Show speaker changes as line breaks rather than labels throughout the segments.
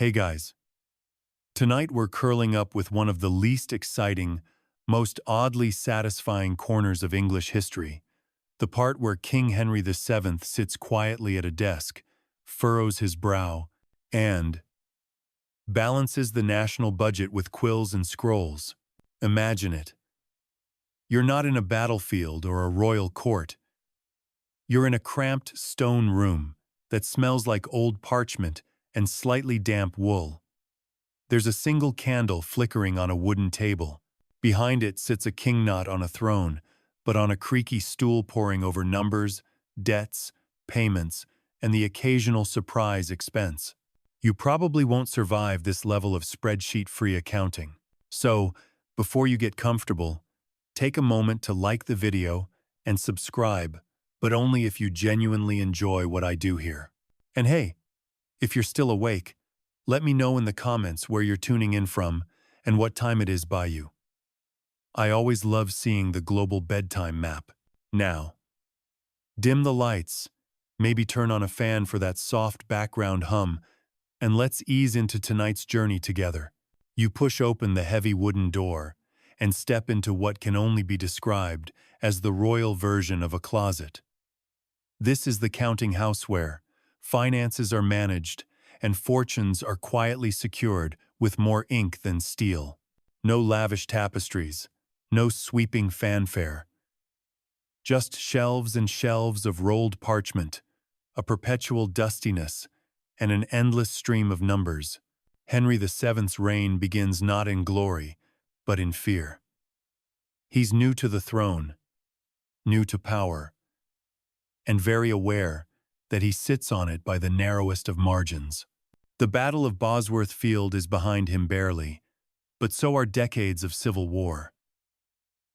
Hey guys, tonight we're curling up with one of the least exciting, most oddly satisfying corners of English history, the part where King Henry VII sits quietly at a desk, furrows his brow, and balances the national budget with quills and scrolls. Imagine it. You're not in a battlefield or a royal court. You're in a cramped stone room that smells like old parchment and slightly damp wool. There's a single candle flickering on a wooden table. Behind it sits a king not on a throne, but on a creaky stool poring over numbers, debts, payments, and the occasional surprise expense. You probably won't survive this level of spreadsheet-free accounting. So, before you get comfortable, take a moment to like the video and subscribe, but only if you genuinely enjoy what I do here. And hey, if you're still awake, let me know in the comments where you're tuning in from and what time it is by you. I always love seeing the global bedtime map. Now, dim the lights, maybe turn on a fan for that soft background hum, and let's ease into tonight's journey together. You push open the heavy wooden door and step into what can only be described as the royal version of a closet. This is the counting house where finances are managed and fortunes are quietly secured with more ink than steel. No lavish tapestries, no sweeping fanfare. Just shelves and shelves of rolled parchment, a perpetual dustiness, and an endless stream of numbers. Henry VII's reign begins not in glory, but in fear. He's new to the throne, new to power, and very aware that he sits on it by the narrowest of margins. The Battle of Bosworth Field is behind him barely, but so are decades of civil war.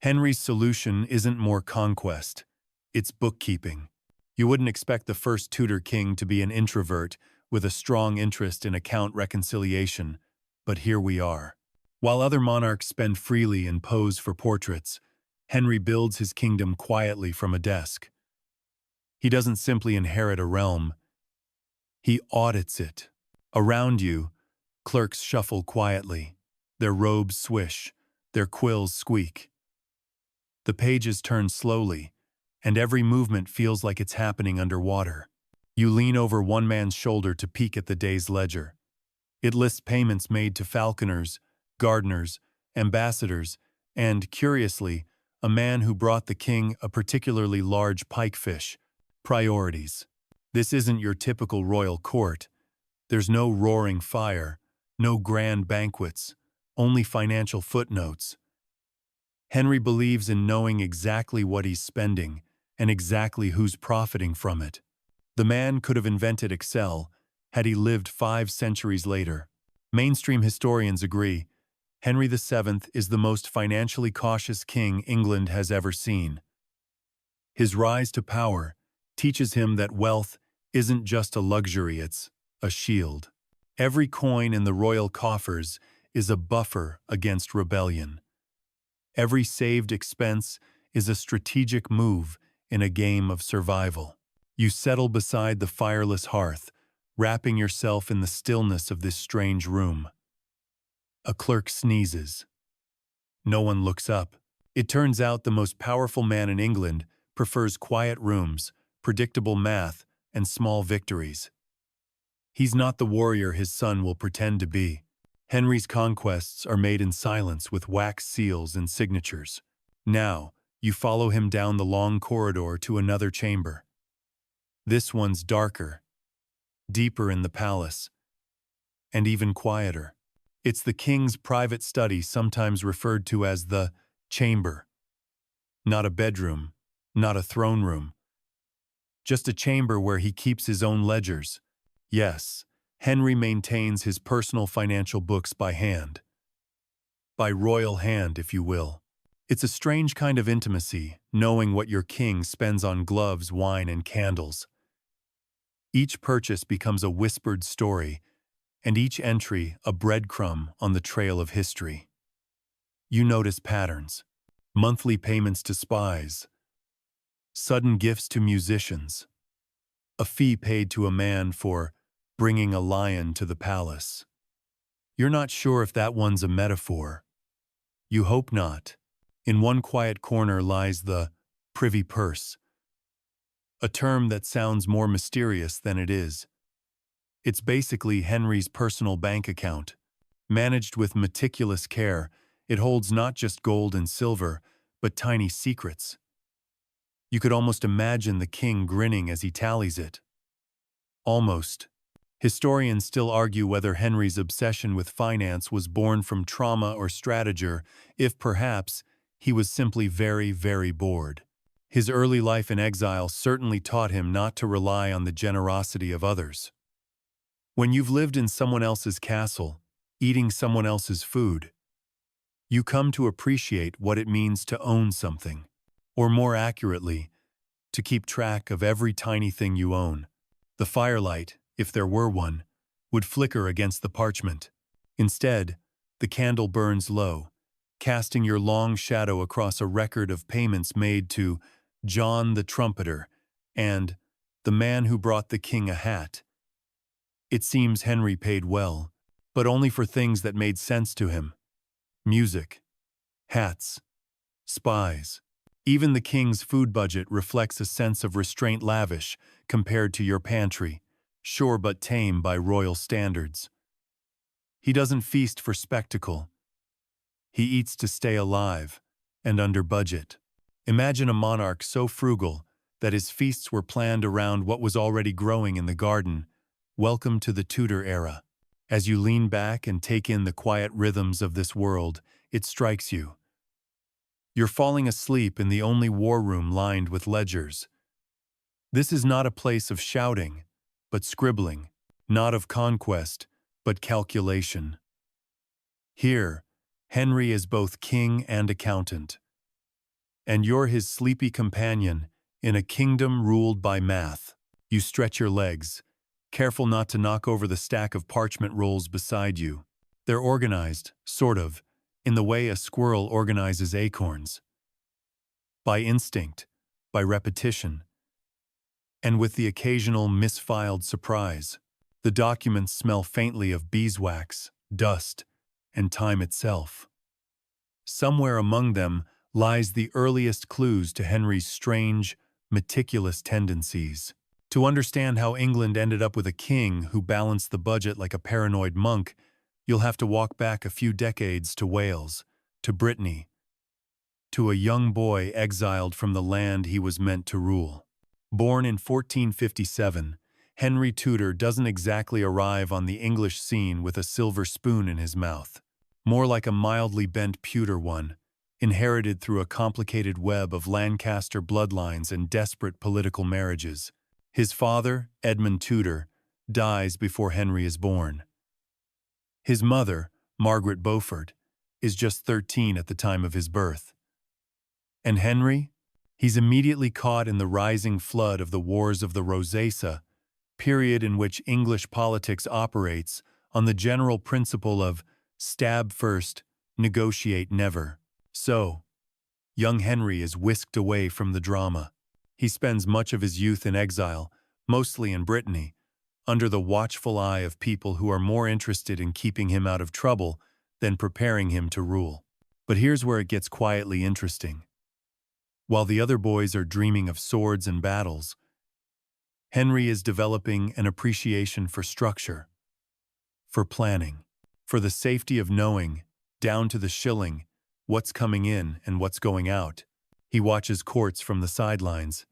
Henry's solution isn't more conquest, it's bookkeeping. You wouldn't expect the first Tudor king to be an introvert with a strong interest in account reconciliation, but here we are. While other monarchs spend freely and pose for portraits, Henry builds his kingdom quietly from a desk. He doesn't simply inherit a realm, he audits it. Around you, clerks shuffle quietly, their robes swish, their quills squeak. The pages turn slowly, and every movement feels like it's happening underwater. You lean over one man's shoulder to peek at the day's ledger. It lists payments made to falconers, gardeners, ambassadors, and, curiously, a man who brought the king a particularly large pikefish. Priorities. This isn't your typical royal court. There's no roaring fire, no grand banquets, only financial footnotes. Henry believes in knowing exactly what he's spending and exactly who's profiting from it. The man could have invented Excel had he lived 5 centuries later. Mainstream historians agree, Henry VII is the most financially cautious king England has ever seen. His rise to power teaches him that wealth isn't just a luxury, it's a shield. Every coin in the royal coffers is a buffer against rebellion. Every saved expense is a strategic move in a game of survival. You settle beside the fireless hearth, wrapping yourself in the stillness of this strange room. A clerk sneezes. No one looks up. It turns out the most powerful man in England prefers quiet rooms, predictable math, and small victories. He's not the warrior his son will pretend to be. Henry's conquests are made in silence with wax seals and signatures. Now, you follow him down the long corridor to another chamber. This one's darker, deeper in the palace, and even quieter. It's the king's private study, sometimes referred to as the chamber. Not a bedroom, not a throne room. Just a chamber where he keeps his own ledgers. Yes, Henry maintains his personal financial books by hand. By royal hand, if you will. It's a strange kind of intimacy, knowing what your king spends on gloves, wine, and candles. Each purchase becomes a whispered story, and each entry a breadcrumb on the trail of history. You notice patterns. Monthly payments to spies, sudden gifts to musicians, a fee paid to a man for bringing a lion to the palace. You're not sure if that one's a metaphor. You hope not. In one quiet corner lies the privy purse, a term that sounds more mysterious than it is. It's basically Henry's personal bank account. Managed with meticulous care, it holds not just gold and silver, but tiny secrets. You could almost imagine the king grinning as he tallies it. Almost. Historians still argue whether Henry's obsession with finance was born from trauma or strategy, if perhaps he was simply very, very bored. His early life in exile certainly taught him not to rely on the generosity of others. When you've lived in someone else's castle, eating someone else's food, you come to appreciate what it means to own something, or more accurately, to keep track of every tiny thing you own. The firelight, if there were one, would flicker against the parchment. Instead, the candle burns low, casting your long shadow across a record of payments made to John the Trumpeter and the man who brought the king a hat. It seems Henry paid well, but only for things that made sense to him. Music, hats, spies. Even the king's food budget reflects a sense of restraint, lavish compared to your pantry, sure but tame by royal standards. He doesn't feast for spectacle. He eats to stay alive and under budget. Imagine a monarch so frugal that his feasts were planned around what was already growing in the garden. Welcome to the Tudor era. As you lean back and take in the quiet rhythms of this world, it strikes you. You're falling asleep in the only war room lined with ledgers. This is not a place of shouting, but scribbling, not of conquest, but calculation. Here, Henry is both king and accountant. And you're his sleepy companion in a kingdom ruled by math. You stretch your legs, careful not to knock over the stack of parchment rolls beside you. They're organized, sort of, in the way a squirrel organizes acorns. By instinct, by repetition, and with the occasional misfiled surprise. The documents smell faintly of beeswax, dust, and time itself. Somewhere among them lies the earliest clues to Henry's strange, meticulous tendencies. To understand how England ended up with a king who balanced the budget like a paranoid monk, you'll have to walk back a few decades to Wales, to Brittany, to a young boy exiled from the land he was meant to rule. Born in 1457, Henry Tudor doesn't exactly arrive on the English scene with a silver spoon in his mouth. More like a mildly bent pewter one, inherited through a complicated web of Lancaster bloodlines and desperate political marriages. His father, Edmund Tudor, dies before Henry is born. His mother, Margaret Beaufort, is just 13 at the time of his birth. And Henry? He's immediately caught in the rising flood of the Wars of the Rosacea, period in which English politics operates on the general principle of stab first, negotiate never. So, young Henry is whisked away from the drama. He spends much of his youth in exile, mostly in Brittany, under the watchful eye of people who are more interested in keeping him out of trouble than preparing him to rule. But here's where it gets quietly interesting. While the other boys are dreaming of swords and battles, Henry is developing an appreciation for structure, for planning, for the safety of knowing, down to the shilling, what's coming in and what's going out. He watches courts from the sidelines.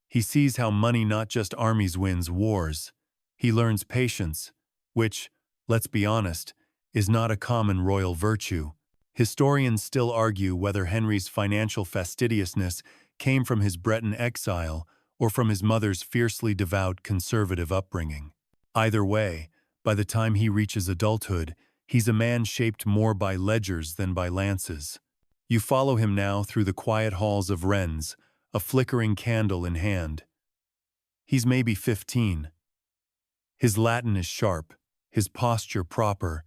He sees how money not just armies wins wars. He learns patience, which, let's be honest, is not a common royal virtue. Historians still argue whether Henry's financial fastidiousness came from his Breton exile or from his mother's fiercely devout conservative upbringing. Either way, by the time he reaches adulthood, he's a man shaped more by ledgers than by lances. You follow him now through the quiet halls of Rennes, a flickering candle in hand. He's maybe 15. His Latin is sharp, his posture proper,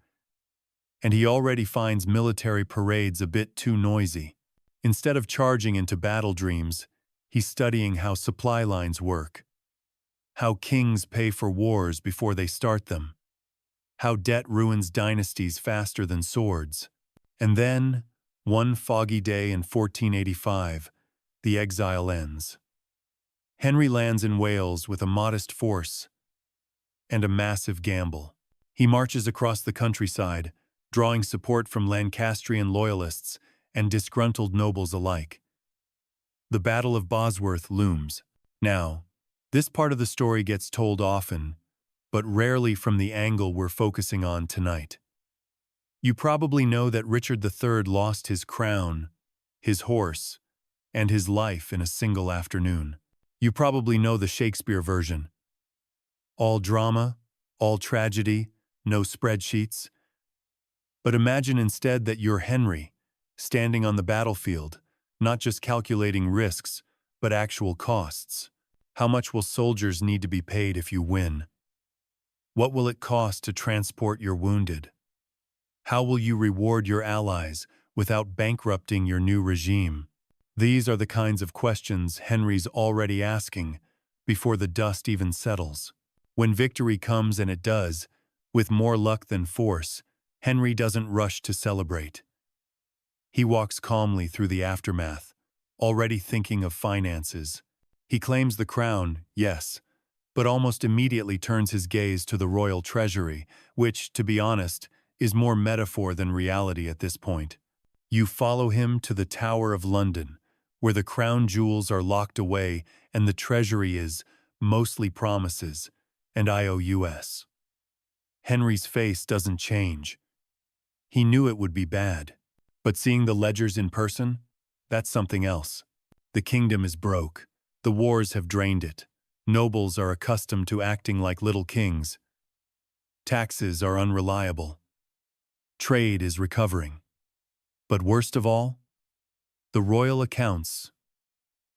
and he already finds military parades a bit too noisy. Instead of charging into battle dreams, he's studying how supply lines work, how kings pay for wars before they start them, how debt ruins dynasties faster than swords. And then, one foggy day in 1485, the exile ends. Henry lands in Wales with a modest force and a massive gamble. He marches across the countryside, drawing support from Lancastrian loyalists and disgruntled nobles alike. The Battle of Bosworth looms. Now, this part of the story gets told often, but rarely from the angle we're focusing on tonight. You probably know that Richard III lost his crown, his horse, and his life in a single afternoon. You probably know the Shakespeare version. All drama, all tragedy, no spreadsheets. But imagine instead that you're Henry, standing on the battlefield, not just calculating risks, but actual costs. How much will soldiers need to be paid if you win? What will it cost to transport your wounded? How will you reward your allies without bankrupting your new regime? These are the kinds of questions Henry's already asking before the dust even settles. When victory comes, and it does, with more luck than force, Henry doesn't rush to celebrate. He walks calmly through the aftermath, already thinking of finances. He claims the crown, yes, but almost immediately turns his gaze to the royal treasury, which, to be honest, is more metaphor than reality at this point. You follow him to the Tower of London, where the crown jewels are locked away and the treasury is mostly promises and IOUs. Henry's face doesn't change. He knew it would be bad, but seeing the ledgers in person, that's something else. The kingdom is broke. The wars have drained it. Nobles are accustomed to acting like little kings. Taxes are unreliable. Trade is recovering. But worst of all, the royal accounts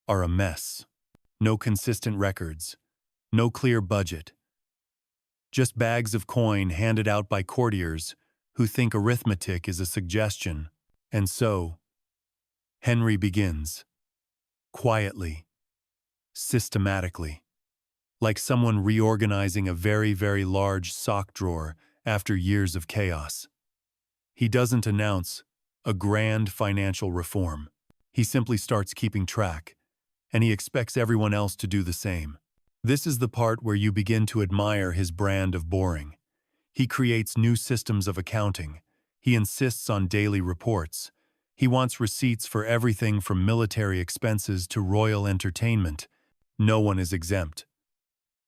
are a mess. No consistent records, no clear budget. Just bags of coin handed out by courtiers who think arithmetic is a suggestion. And so, Henry begins, quietly, systematically, like someone reorganizing a very, very large sock drawer after years of chaos. He doesn't announce a grand financial reform. He simply starts keeping track, and he expects everyone else to do the same. This is the part where you begin to admire his brand of boring. He creates new systems of accounting. He insists on daily reports. He wants receipts for everything from military expenses to royal entertainment. No one is exempt.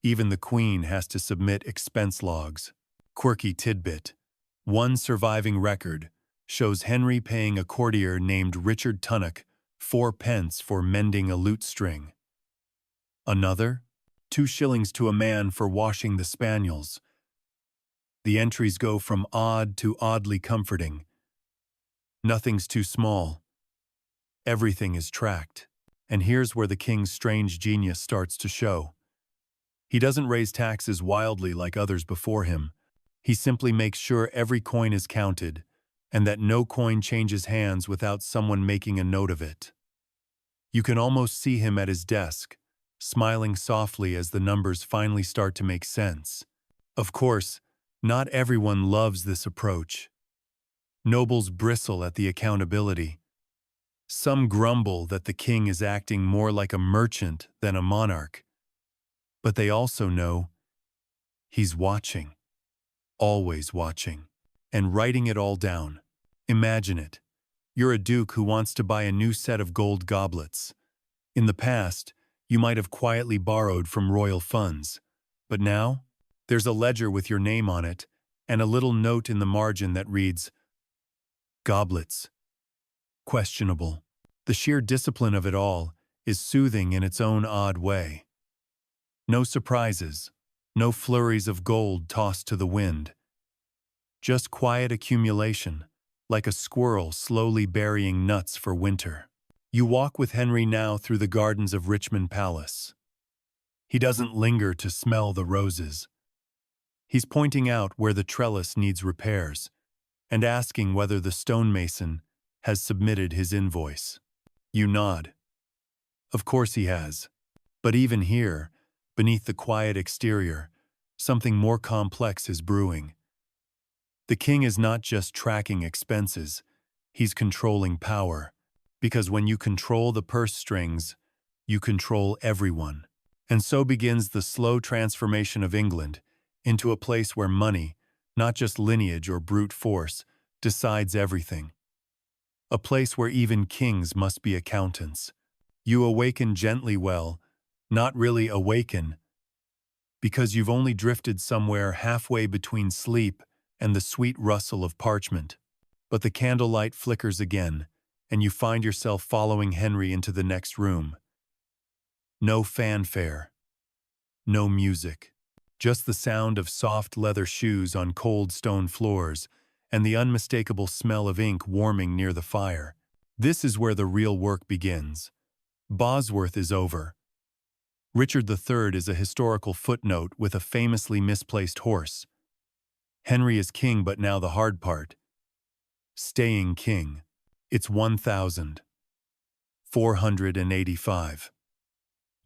Even the Queen has to submit expense logs. Quirky tidbit. One surviving record shows Henry paying a courtier named Richard Tunnock 4 pence for mending a lute string. Another, 2 shillings to a man for washing the spaniels. The entries go from odd to oddly comforting. Nothing's too small. Everything is tracked. And here's where the king's strange genius starts to show. He doesn't raise taxes wildly like others before him. He simply makes sure every coin is counted, and that no coin changes hands without someone making a note of it. You can almost see him at his desk, smiling softly as the numbers finally start to make sense. Of course, not everyone loves this approach. Nobles bristle at the accountability. Some grumble that the king is acting more like a merchant than a monarch. But they also know he's watching, always watching, and writing it all down. Imagine it. You're a duke who wants to buy a new set of gold goblets. In the past, you might have quietly borrowed from royal funds. But now, there's a ledger with your name on it, and a little note in the margin that reads, "Goblets. Questionable." The sheer discipline of it all is soothing in its own odd way. No surprises, no flurries of gold tossed to the wind. Just quiet accumulation, like a squirrel slowly burying nuts for winter. You walk with Henry now through the gardens of Richmond Palace. He doesn't linger to smell the roses. He's pointing out where the trellis needs repairs and asking whether the stonemason has submitted his invoice. You nod. Of course he has. But even here, beneath the quiet exterior, something more complex is brewing. The king is not just tracking expenses, he's controlling power. Because when you control the purse strings, you control everyone. And so begins the slow transformation of England into a place where money, not just lineage or brute force, decides everything. A place where even kings must be accountants. You awaken gently, well, not really awaken, because you've only drifted somewhere halfway between sleep and the sweet rustle of parchment. But the candlelight flickers again, and you find yourself following Henry into the next room. No fanfare, no music, just the sound of soft leather shoes on cold stone floors and the unmistakable smell of ink warming near the fire. This is where the real work begins. Bosworth is over. Richard III is a historical footnote with a famously misplaced horse. Henry is king, but now the hard part. Staying king. It's 1485.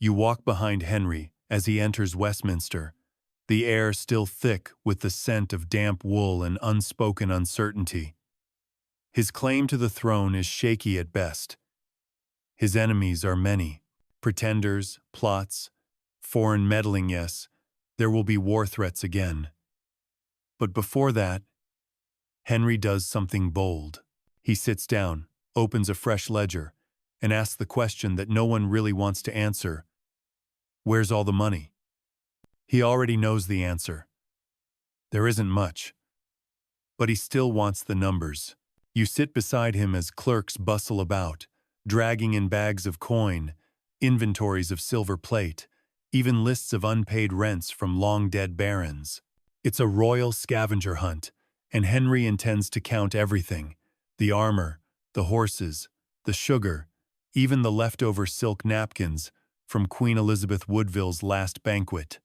You walk behind Henry as he enters Westminster, the air still thick with the scent of damp wool and unspoken uncertainty. His claim to the throne is shaky at best. His enemies are many. Pretenders, plots, foreign meddling, yes, there will be war threats again. But before that, Henry does something bold. He sits down, opens a fresh ledger, and asks the question that no one really wants to answer. Where's all the money? He already knows the answer. There isn't much. But he still wants the numbers. You sit beside him as clerks bustle about, dragging in bags of coin, inventories of silver plate, even lists of unpaid rents from long-dead barons. It's a royal scavenger hunt, and Henry intends to count everything: the armor, the horses, the sugar, even the leftover silk napkins from Queen Elizabeth Woodville's last banquet.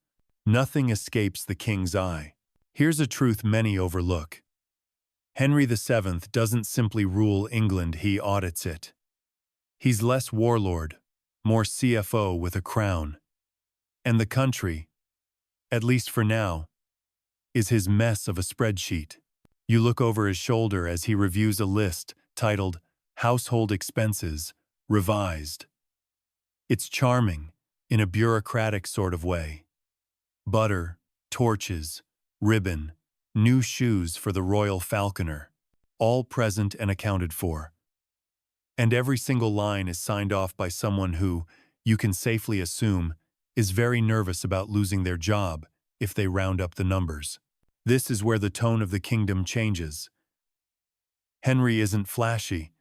Nothing escapes the king's eye. Here's a truth many overlook. Henry VII doesn't simply rule England, he audits it. He's less warlord, more CFO with a crown. And the country, at least for now, is his mess of a spreadsheet. You look over his shoulder as he reviews a list titled Household Expenses, Revised. It's charming, in a bureaucratic sort of way. Butter, torches, ribbon, new shoes for the royal falconer, all present and accounted for. And every single line is signed off by someone who, you can safely assume, is very nervous about losing their job if they round up the numbers. This is where the tone of the kingdom changes. Henry isn't flashy,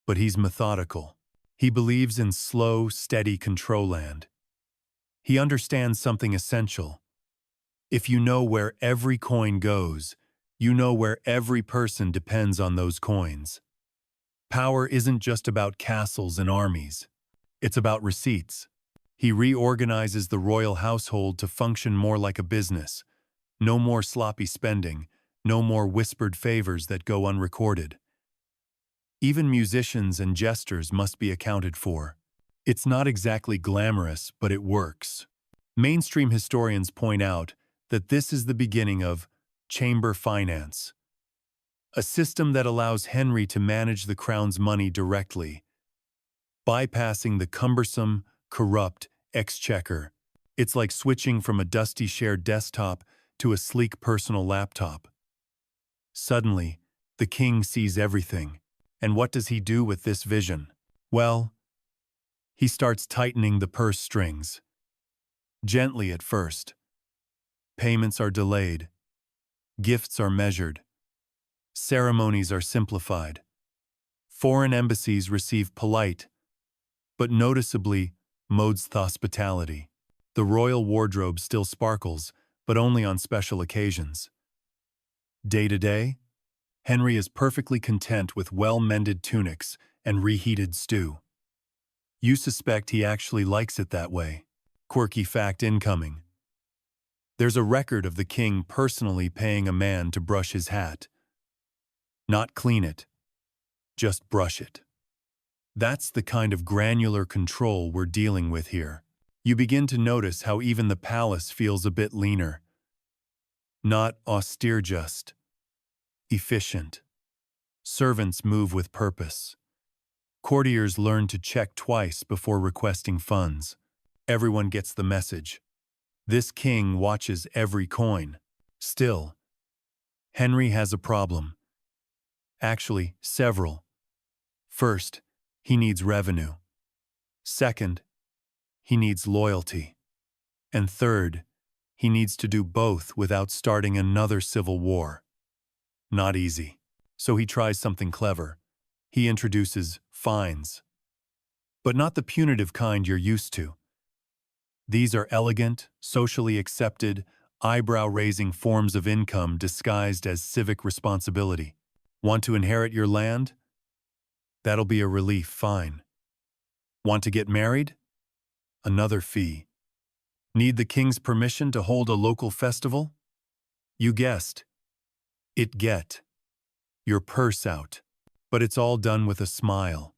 but he's methodical. He believes in slow, steady control, and he understands something essential. If you know where every coin goes, you know where every person depends on those coins. Power isn't just about castles and armies. It's about receipts. He reorganizes the royal household to function more like a business. No more sloppy spending, no more whispered favors that go unrecorded. Even musicians and jesters must be accounted for. It's not exactly glamorous, but it works. Mainstream historians point out that this is the beginning of chamber finance, a system that allows Henry to manage the crown's money directly, bypassing the cumbersome, corrupt exchequer. It's like switching from a dusty shared desktop to a sleek personal laptop. Suddenly, the king sees everything. And what does he do with this vision? Well, he starts tightening the purse strings. Gently at first. Payments are delayed. Gifts are measured. Ceremonies are simplified. Foreign embassies receive polite, but noticeably modest hospitality. The royal wardrobe still sparkles, but only on special occasions. Day to day, Henry is perfectly content with well-mended tunics and reheated stew. You suspect he actually likes it that way. Quirky fact incoming. There's a record of the king personally paying a man to brush his hat. Not clean it, just brush it. That's the kind of granular control we're dealing with here. You begin to notice how even the palace feels a bit leaner. Not austere just, efficient. Servants move with purpose. Courtiers learn to check twice before requesting funds. Everyone gets the message. This king watches every coin. Still, Henry has a problem. Actually, several. First, he needs revenue. Second, he needs loyalty. And third, he needs to do both without starting another civil war. Not easy. So he tries something clever. He introduces fines. But not the punitive kind you're used to. These are elegant, socially accepted, eyebrow-raising forms of income disguised as civic responsibility. Want to inherit your land? That'll be a relief fine. Want to get married? Another fee. Need the king's permission to hold a local festival? You guessed. It get your purse out. But it's all done with a smile.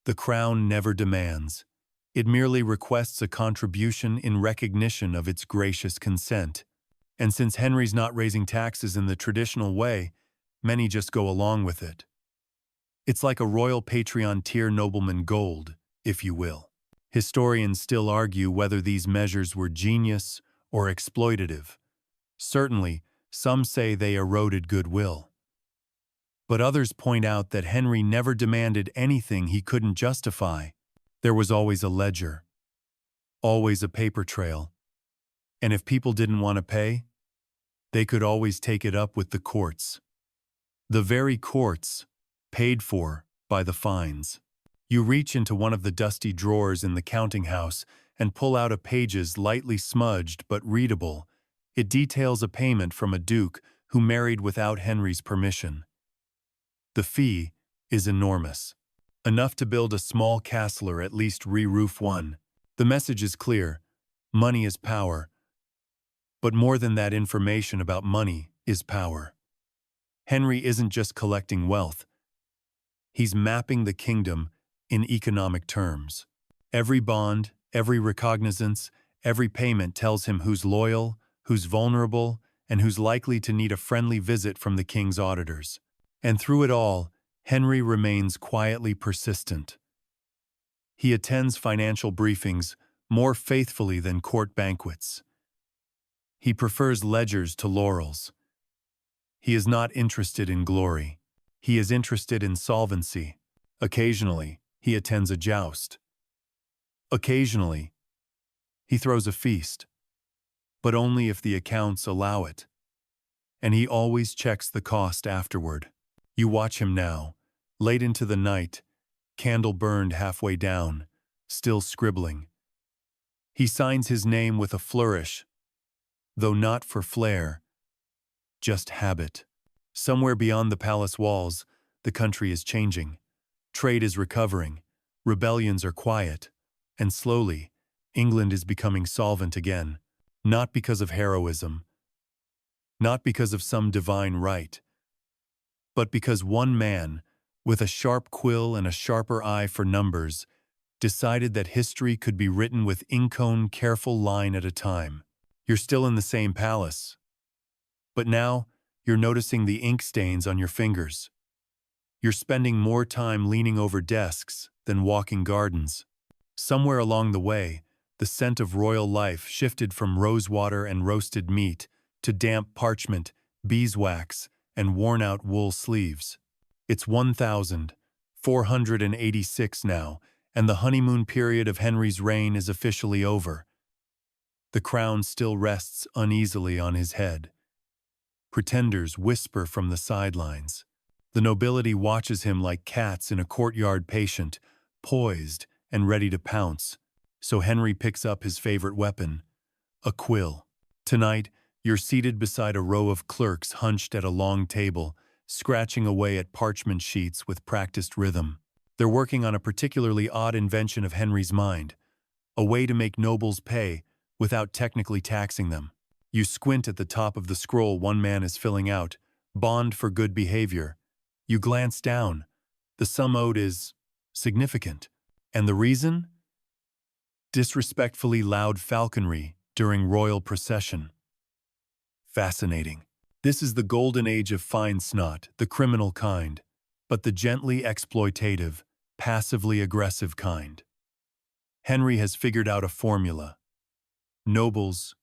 The crown never demands. It merely requests a contribution in recognition of its gracious consent. And since Henry's not raising taxes in the traditional way, many just go along with it. It's like a royal Patreon tier nobleman gold, if you will. Historians still argue whether these measures were genius or exploitative. Certainly, some say they eroded goodwill. But others point out that Henry never demanded anything he couldn't justify. There was always a ledger, always a paper trail, and if people didn't want to pay, they could always take it up with the courts. The very courts, paid for by the fines. You reach into one of the dusty drawers in the counting house and pull out a pages lightly smudged but readable. It details a payment from a duke who married without Henry's permission. The fee is enormous. Enough to build a small castle or at least re-roof one. The message is clear. Money is power. But more than that, information about money is power. Henry isn't just collecting wealth. He's mapping the kingdom in economic terms. Every bond, every recognizance, every payment tells him who's loyal, who's vulnerable, and who's likely to need a friendly visit from the king's auditors. And through it all, Henry remains quietly persistent. He attends financial briefings more faithfully than court banquets. He prefers ledgers to laurels. He is not interested in glory. He is interested in solvency. Occasionally, he attends a joust. Occasionally, he throws a feast, but only if the accounts allow it. And he always checks the cost afterward. You watch him now, late into the night, candle burned halfway down, still scribbling. He signs his name with a flourish, though not for flair, just habit. Somewhere beyond the palace walls, the country is changing. Trade is recovering, rebellions are quiet, and slowly, England is becoming solvent again, not because of heroism, not because of some divine right, but because one man, with a sharp quill and a sharper eye for numbers, decided that history could be written with ink-on careful line at a time. You're still in the same palace, but now you're noticing the ink stains on your fingers. You're spending more time leaning over desks than walking gardens. Somewhere along the way, the scent of royal life shifted from rosewater and roasted meat to damp parchment, beeswax, and worn-out wool sleeves. It's 1486 now, and the honeymoon period of Henry's reign is officially over. The crown still rests uneasily on his head. Pretenders whisper from the sidelines. The nobility watches him like cats in a courtyard, patient, poised, and ready to pounce. So Henry picks up his favorite weapon, a quill. Tonight, you're seated beside a row of clerks hunched at a long table, scratching away at parchment sheets with practiced rhythm. They're working on a particularly odd invention of Henry's mind, a way to make nobles pay without technically taxing them. You squint at the top of the scroll one man is filling out, bond for good behavior. You glance down. The sum owed is significant. And the reason? Disrespectfully loud falconry during royal procession. Fascinating. This is the golden age of fine snot, the criminal kind, but the gently exploitative, passively aggressive kind. Henry has figured out a formula. Nobles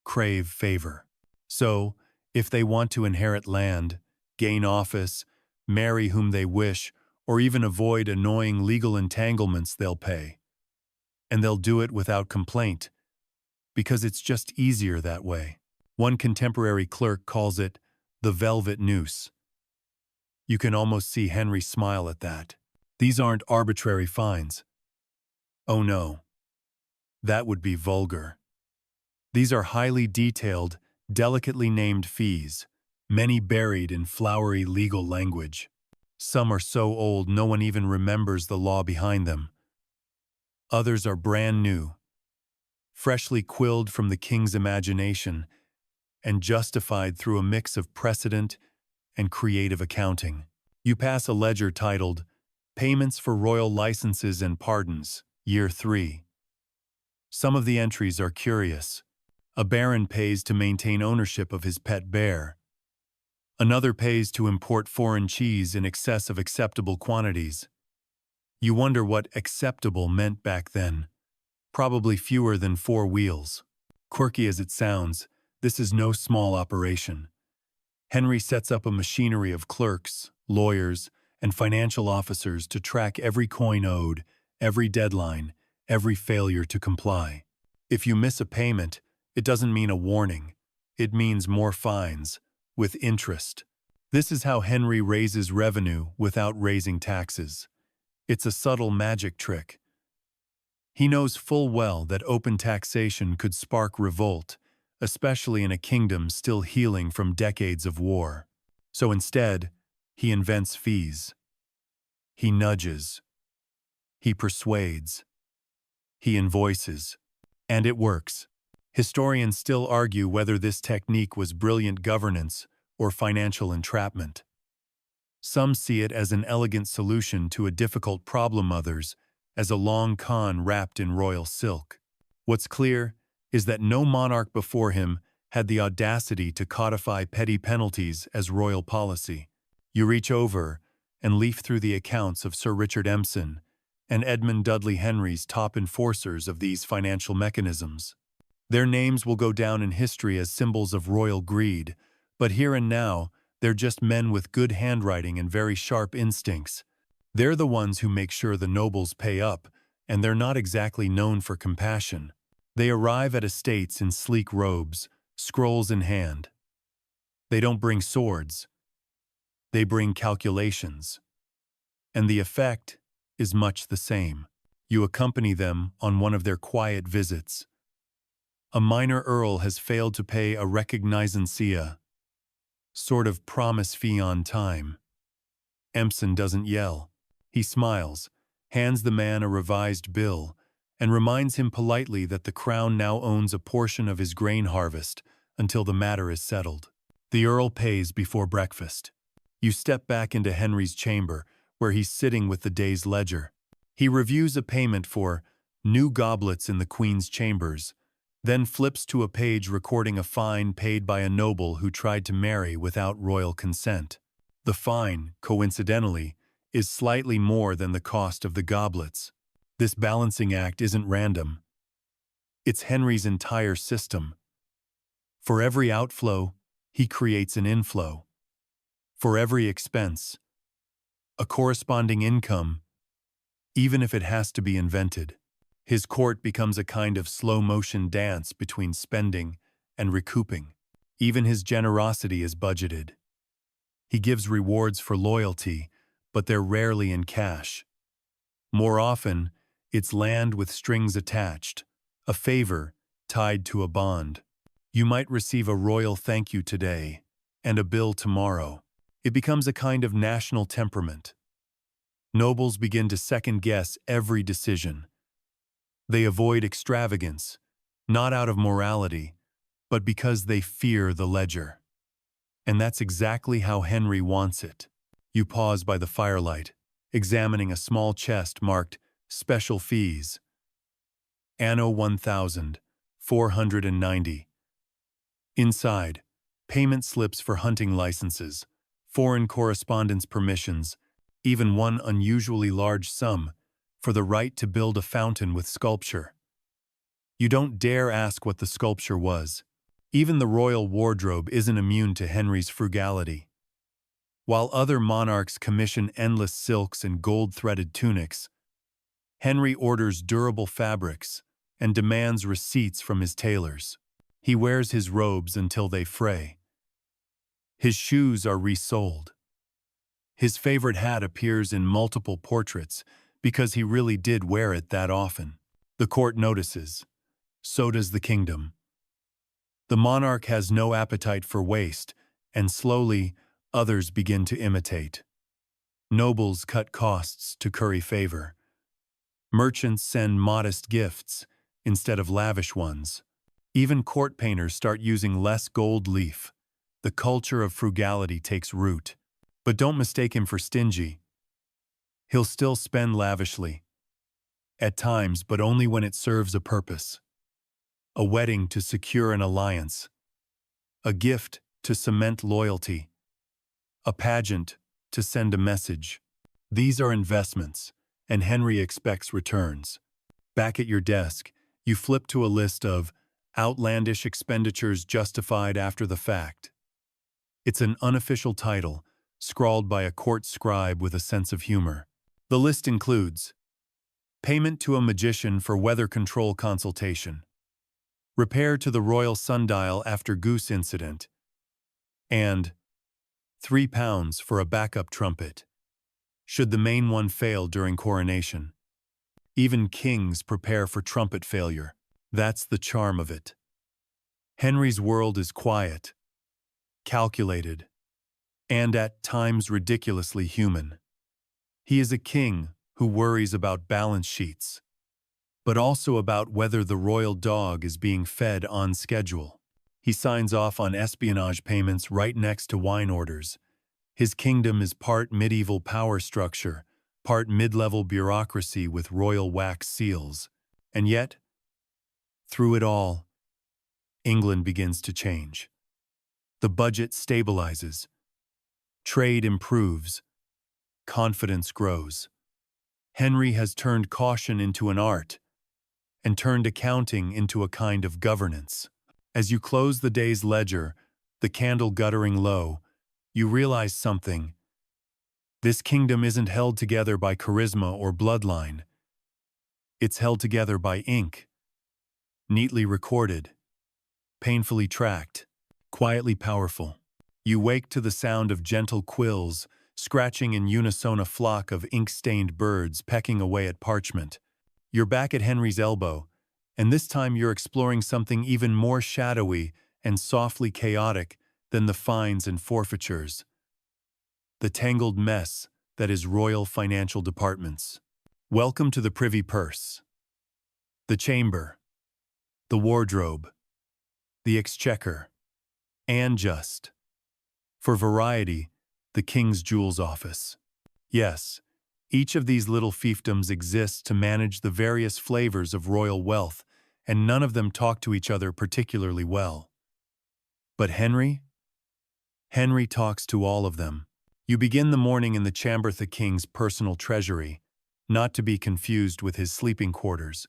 crave favor. So, if they want to inherit land, gain office, marry whom they wish, or even avoid annoying legal entanglements, they'll pay. And they'll do it without complaint, because it's just easier that way. One contemporary clerk calls it the velvet noose. You can almost see Henry smile at that. These aren't arbitrary fines. Oh no, that would be vulgar. These are highly detailed, delicately named fees, many buried in flowery legal language. Some are so old no one even remembers the law behind them. Others are brand new, freshly quilled from the king's imagination and justified through a mix of precedent and creative accounting. You pass a ledger titled Payments for Royal Licenses and Pardons, Year 3. Some of the entries are curious. A baron pays to maintain ownership of his pet bear. Another pays to import foreign cheese in excess of acceptable quantities. You wonder what acceptable meant back then. Probably fewer than 4 wheels. Quirky as it sounds, this is no small operation. Henry sets up a machinery of clerks, lawyers, and financial officers to track every coin owed, every deadline, every failure to comply. If you miss a payment, it doesn't mean a warning. It means more fines, with interest. This is how Henry raises revenue without raising taxes. It's a subtle magic trick. He knows full well that open taxation could spark revolt, especially in a kingdom still healing from decades of war. So instead, he invents fees. He nudges. He persuades. He invoices. And it works. Historians still argue whether this technique was brilliant governance or financial entrapment. Some see it as an elegant solution to a difficult problem, others as a long con wrapped in royal silk. What's clear is that no monarch before him had the audacity to codify petty penalties as royal policy. You reach over and leaf through the accounts of Sir Richard Empson and Edmund Dudley Henry's top enforcers of these financial mechanisms. Their names will go down in history as symbols of royal greed, but here and now, they're just men with good handwriting and very sharp instincts. They're the ones who make sure the nobles pay up, and they're not exactly known for compassion. They arrive at estates in sleek robes, scrolls in hand. They don't bring swords. They bring calculations. And the effect is much the same. You accompany them on one of their quiet visits. A minor earl has failed to pay a recognizancia, sort of promise fee on time. Empson doesn't yell. He smiles, hands the man a revised bill, and reminds him politely that the crown now owns a portion of his grain harvest until the matter is settled. The earl pays before breakfast. You step back into Henry's chamber, where he's sitting with the day's ledger. He reviews a payment for new goblets in the Queen's chambers, then flips to a page recording a fine paid by a noble who tried to marry without royal consent. The fine, coincidentally, is slightly more than the cost of the goblets. This balancing act isn't random. It's Henry's entire system. For every outflow, he creates an inflow. For every expense, a corresponding income, even if it has to be invented. His court becomes a kind of slow-motion dance between spending and recouping. Even his generosity is budgeted. He gives rewards for loyalty, but they're rarely in cash. More often, it's land with strings attached, a favor tied to a bond. You might receive a royal thank you today, and a bill tomorrow. It becomes a kind of national temperament. Nobles begin to second-guess every decision. They avoid extravagance, not out of morality, but because they fear the ledger. And that's exactly how Henry wants it. You pause by the firelight, examining a small chest marked Special Fees. Anno 1490. Inside, payment slips for hunting licenses, foreign correspondence permissions, even one unusually large sum for the right to build a fountain with sculpture. You don't dare ask what the sculpture was. Even the royal wardrobe isn't immune to Henry's frugality. While other monarchs commission endless silks and gold-threaded tunics, Henry orders durable fabrics and demands receipts from his tailors. He wears his robes until they fray. His shoes are resold. His favorite hat appears in multiple portraits because he really did wear it that often. The court notices. So does the kingdom. The monarch has no appetite for waste, and slowly, others begin to imitate. Nobles cut costs to curry favor. Merchants send modest gifts instead of lavish ones. Even court painters start using less gold leaf. The culture of frugality takes root. But don't mistake him for stingy. He'll still spend lavishly. At times, but only when it serves a purpose. A wedding to secure an alliance. A gift to cement loyalty. A pageant to send a message. These are investments, and Henry expects returns. Back at your desk, you flip to a list of outlandish expenditures justified after the fact. It's an unofficial title, scrawled by a court scribe with a sense of humor. The list includes payment to a magician for weather control consultation, repair to the royal sundial after goose incident, and £3 for a backup trumpet, should the main one fail during coronation. Even kings prepare for trumpet failure. That's the charm of it. Henry's world is quiet, calculated, and at times ridiculously human. He is a king who worries about balance sheets, but also about whether the royal dog is being fed on schedule. He signs off on espionage payments right next to wine orders. His kingdom is part medieval power structure, part mid-level bureaucracy with royal wax seals. And yet, through it all, England begins to change. The budget stabilizes. Trade improves. Confidence grows. Henry has turned caution into an art and turned accounting into a kind of governance. As you close the day's ledger, the candle guttering low, you realize something. This kingdom isn't held together by charisma or bloodline. It's held together by ink, neatly recorded, painfully tracked, quietly powerful. You wake to the sound of gentle quills, scratching in unison, a flock of ink-stained birds pecking away at parchment. You're back at Henry's elbow, and this time you're exploring something even more shadowy and softly chaotic than the fines and forfeitures. The tangled mess that is royal financial departments. Welcome to the privy purse. The chamber. The wardrobe. The exchequer. And just, for variety, the King's Jewels Office. Yes, each of these little fiefdoms exists to manage the various flavors of royal wealth, and none of them talk to each other particularly well. But Henry? Henry talks to all of them. You begin the morning in the chamber, the king's personal treasury, not to be confused with his sleeping quarters,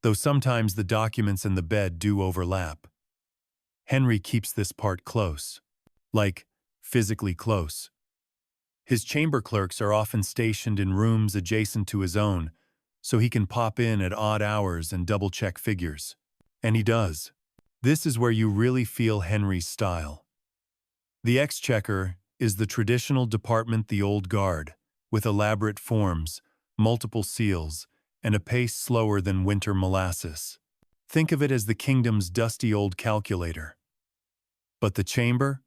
though sometimes the documents and the bed do overlap. Henry keeps this part close, like physically close. His chamber clerks are often stationed in rooms adjacent to his own, so he can pop in at odd hours and double-check figures. And he does. This is where you really feel Henry's style. The exchequer is the traditional department, the old guard, with elaborate forms, multiple seals, and a pace slower than winter molasses. Think of it as the kingdom's dusty old calculator. But the chamber?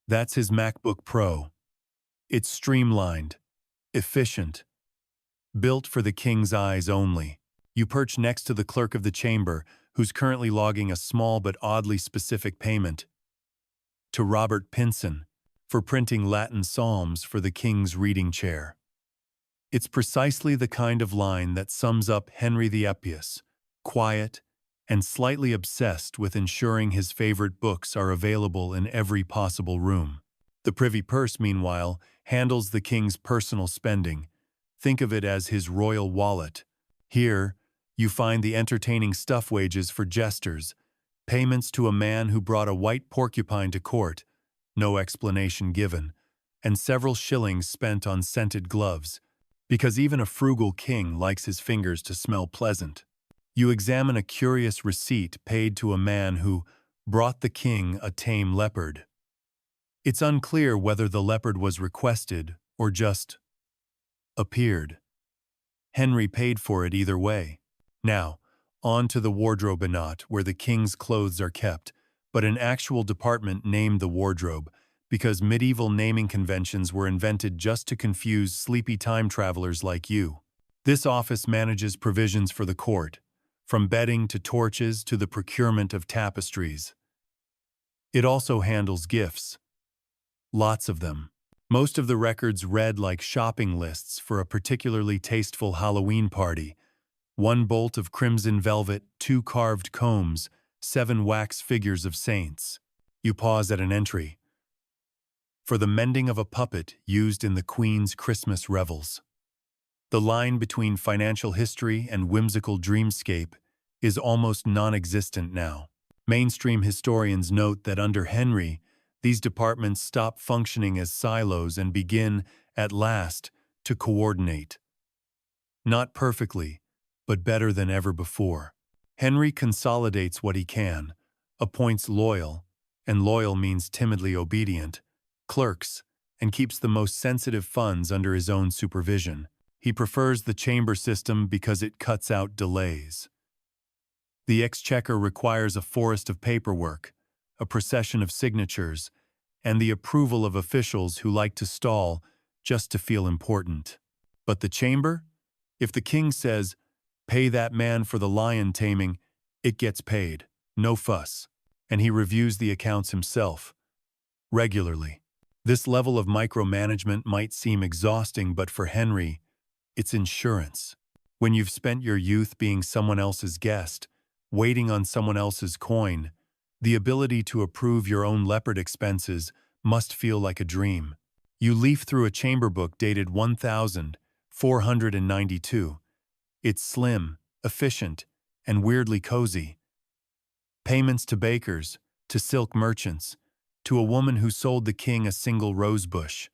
That's his MacBook Pro. It's streamlined, efficient, built for the king's eyes only. You perch next to the clerk of the chamber, who's currently logging a small but oddly specific payment to Robert Pinson for printing Latin psalms for the king's reading chair. It's precisely the kind of line that sums up Henry the Epious, quiet and slightly obsessed with ensuring his favorite books are available in every possible room. The privy purse, meanwhile, handles the king's personal spending. Think of it as his royal wallet. Here, you find the entertaining stuff wages for jesters, payments to a man who brought a white porcupine to court, no explanation given, and several shillings spent on scented gloves, because even a frugal king likes his fingers to smell pleasant. You examine a curious receipt paid to a man who brought the king a tame leopard. It's unclear whether the leopard was requested or just appeared. Henry paid for it either way. Now, on to the wardrobe, where the king's clothes are kept, but an actual department named the wardrobe, because medieval naming conventions were invented just to confuse sleepy time travelers like you. This office manages provisions for the court, from bedding to torches to the procurement of tapestries. It also handles gifts. Lots of them. Most of the records read like shopping lists for a particularly tasteful Halloween party. 1 bolt of crimson velvet, 2 carved combs, 7 wax figures of saints. You pause at an entry. For the mending of a puppet used in the Queen's Christmas revels. The line between financial history and whimsical dreamscape is almost non-existent now. Mainstream historians note that under Henry, these departments stop functioning as silos and begin, at last, to coordinate. Not perfectly, but better than ever before. Henry consolidates what he can, appoints loyal, and loyal means timidly obedient, clerks, and keeps the most sensitive funds under his own supervision. He prefers the chamber system because it cuts out delays. The exchequer requires a forest of paperwork, a procession of signatures, and the approval of officials who like to stall just to feel important. But the chamber? If the king says, "Pay that man for the lion taming," it gets paid, no fuss, and he reviews the accounts himself, regularly. This level of micromanagement might seem exhausting, but for Henry, it's insurance. When you've spent your youth being someone else's guest, waiting on someone else's coin, the ability to approve your own leopard expenses must feel like a dream. You leaf through a chamber book dated 1492. It's slim, efficient, and weirdly cozy. Payments to bakers, to silk merchants, to a woman who sold the king a single rose bush.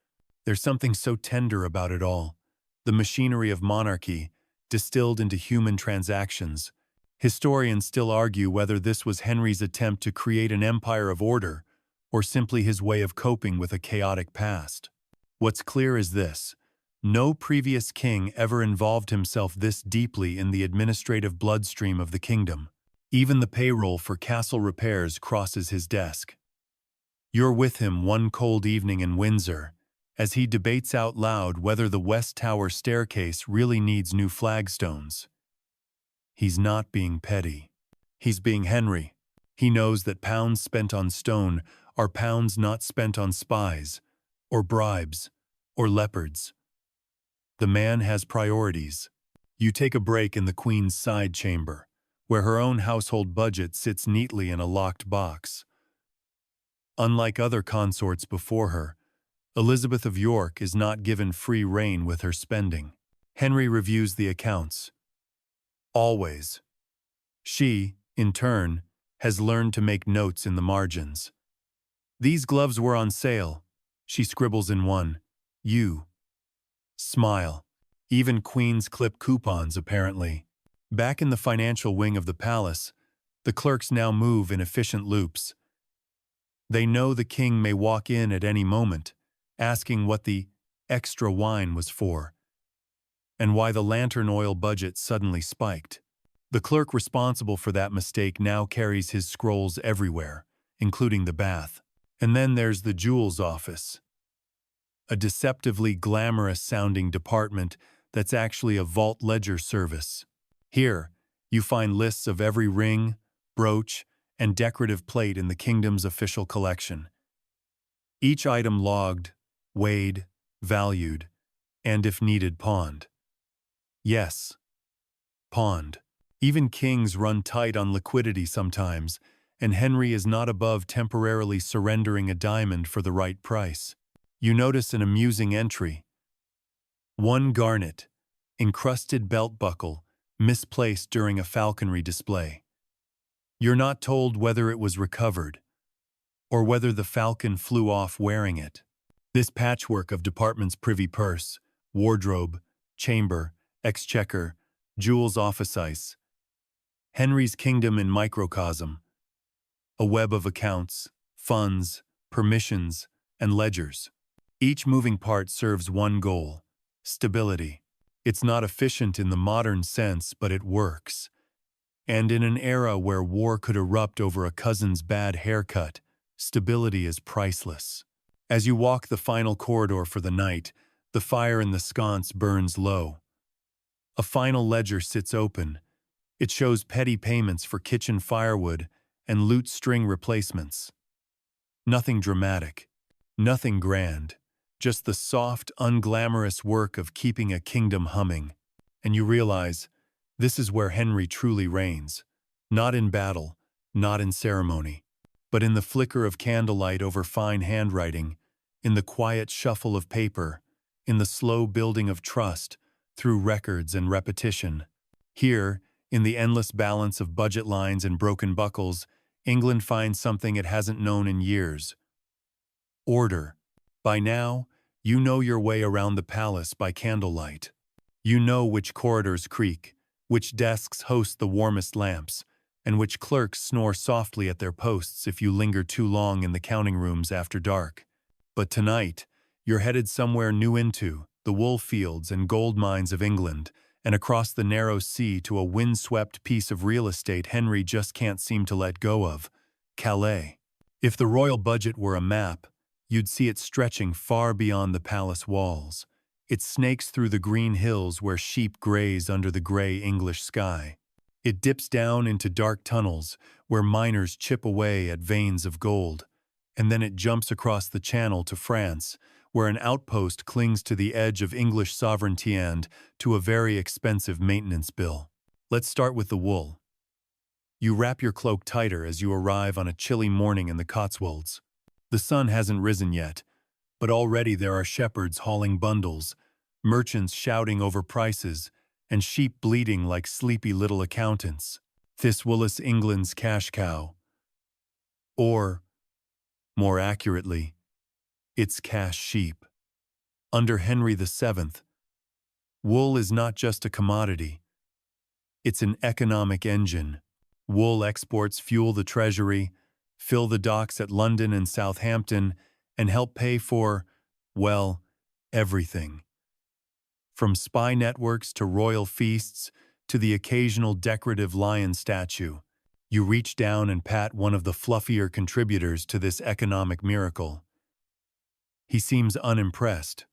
There's something so tender about it all. The machinery of monarchy, distilled into human transactions. Historians still argue whether this was Henry's attempt to create an empire of order, or simply his way of coping with a chaotic past. What's clear is this: no previous king ever involved himself this deeply in the administrative bloodstream of the kingdom. Even the payroll for castle repairs crosses his desk. You're with him one cold evening in Windsor, as he debates out loud whether the West Tower staircase really needs new flagstones. He's not being petty. He's being Henry. He knows that pounds spent on stone are pounds not spent on spies, or bribes, or leopards. The man has priorities. You take a break in the Queen's side chamber, where her own household budget sits neatly in a locked box. Unlike other consorts before her, Elizabeth of York is not given free rein with her spending. Henry reviews the accounts. Always. She, in turn, has learned to make notes in the margins. These gloves were on sale. She scribbles in one. You. Smile. Even queens clip coupons, apparently. Back in the financial wing of the palace, the clerks now move in efficient loops. They know the king may walk in at any moment, asking what the extra wine was for, and why the lantern oil budget suddenly spiked. The clerk responsible for that mistake now carries his scrolls everywhere, including the bath. And then there's the jewels office, a deceptively glamorous-sounding department that's actually a vault ledger service. Here, you find lists of every ring, brooch, and decorative plate in the kingdom's official collection. Each item logged, weighed, valued, and if needed, pawned. Yes, pawned. Even kings run tight on liquidity sometimes, and Henry is not above temporarily surrendering a diamond for the right price. You notice an amusing entry. One garnet, encrusted belt buckle, misplaced during a falconry display. You're not told whether it was recovered, or whether the falcon flew off wearing it. This patchwork of departments' privy purse, wardrobe, chamber, exchequer, jewels officice, Henry's kingdom in microcosm, a web of accounts, funds, permissions, and ledgers. Each moving part serves one goal: stability. It's not efficient in the modern sense, but it works. And in an era where war could erupt over a cousin's bad haircut, stability is priceless. As you walk the final corridor for the night, the fire in the sconce burns low. A final ledger sits open. It shows petty payments for kitchen firewood and lute string replacements. Nothing dramatic, nothing grand, just the soft, unglamorous work of keeping a kingdom humming. And you realize, this is where Henry truly reigns. Not in battle, not in ceremony, but in the flicker of candlelight over fine handwriting, in the quiet shuffle of paper, in the slow building of trust through records and repetition. Here, in the endless balance of budget lines and broken buckles, England finds something it hasn't known in years: order. By now, you know your way around the palace by candlelight. You know which corridors creak, which desks host the warmest lamps, and which clerks snore softly at their posts if you linger too long in the counting rooms after dark. But tonight, you're headed somewhere new, into the wool fields and gold mines of England, and across the narrow sea to a windswept piece of real estate Henry just can't seem to let go of: Calais. If the royal budget were a map, you'd see it stretching far beyond the palace walls. It snakes through the green hills where sheep graze under the gray English sky. It dips down into dark tunnels where miners chip away at veins of gold. And then it jumps across the channel to France, where an outpost clings to the edge of English sovereignty and to a very expensive maintenance bill. Let's start with the wool. You wrap your cloak tighter as you arrive on a chilly morning in the Cotswolds. The sun hasn't risen yet, but already there are shepherds hauling bundles, merchants shouting over prices, and sheep bleating like sleepy little accountants. This wool is England's cash cow. Or, more accurately, its cash sheep. Under Henry VII, wool is not just a commodity. It's an economic engine. Wool exports fuel the treasury, fill the docks at London and Southampton, and help pay for, well, everything. From spy networks to royal feasts to the occasional decorative lion statue, you reach down and pat one of the fluffier contributors to this economic miracle. He seems unimpressed.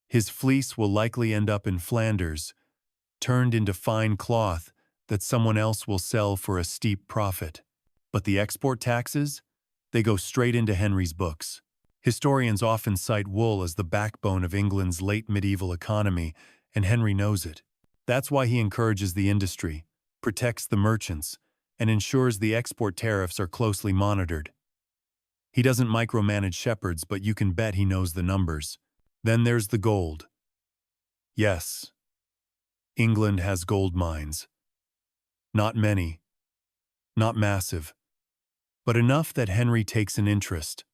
His fleece will likely end up in Flanders, turned into fine cloth that someone else will sell for a steep profit. But the export taxes? They go straight into Henry's books. Historians often cite wool as the backbone of England's late medieval economy, and Henry knows it. That's why he encourages the industry, protects the merchants, and ensures the export tariffs are closely monitored. He doesn't micromanage shepherds, but you can bet he knows the numbers. Then there's the gold. Yes, England has gold mines. Not many, not massive, but enough that Henry takes an interest.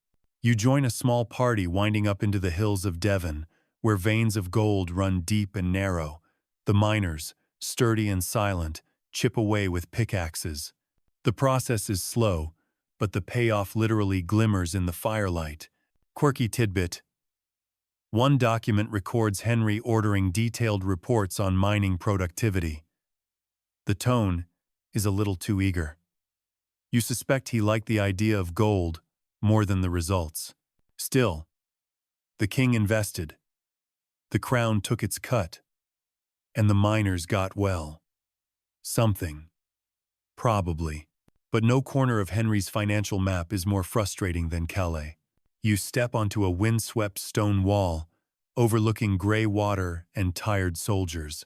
You join a small party winding up into the hills of Devon, where veins of gold run deep and narrow. The miners, sturdy and silent, chip away with pickaxes. The process is slow, but the payoff literally glimmers in the firelight. Quirky tidbit. One document records Henry ordering detailed reports on mining productivity. The tone is a little too eager. You suspect he liked the idea of gold more than the results. Still, the king invested. The crown took its cut. And the miners got, well, something. Probably. But no corner of Henry's financial map is more frustrating than Calais. You step onto a windswept stone wall, overlooking gray water and tired soldiers.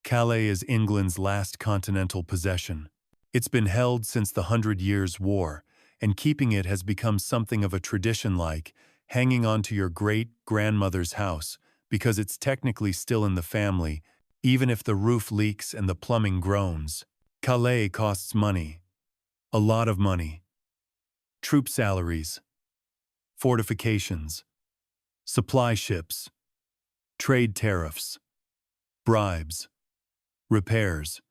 Calais is England's last continental possession. It's been held since the Hundred Years' War, and keeping it has become something of a tradition, like hanging on to your great-grandmother's house because it's technically still in the family, even if the roof leaks and the plumbing groans. Calais costs money. A lot of money. Troop salaries, fortifications, supply ships, trade tariffs, bribes, repairs,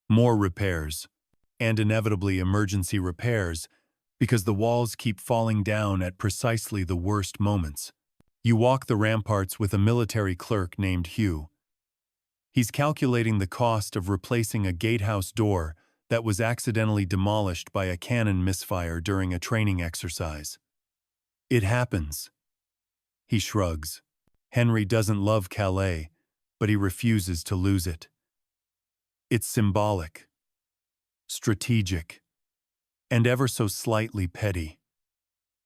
more repairs, and inevitably emergency repairs, because the walls keep falling down at precisely the worst moments. You walk the ramparts with a military clerk named Hugh. He's calculating the cost of replacing a gatehouse door that was accidentally demolished by a cannon misfire during a training exercise. It happens. He shrugs. Henry doesn't love Calais, but he refuses to lose it. It's symbolic, strategic, and ever so slightly petty.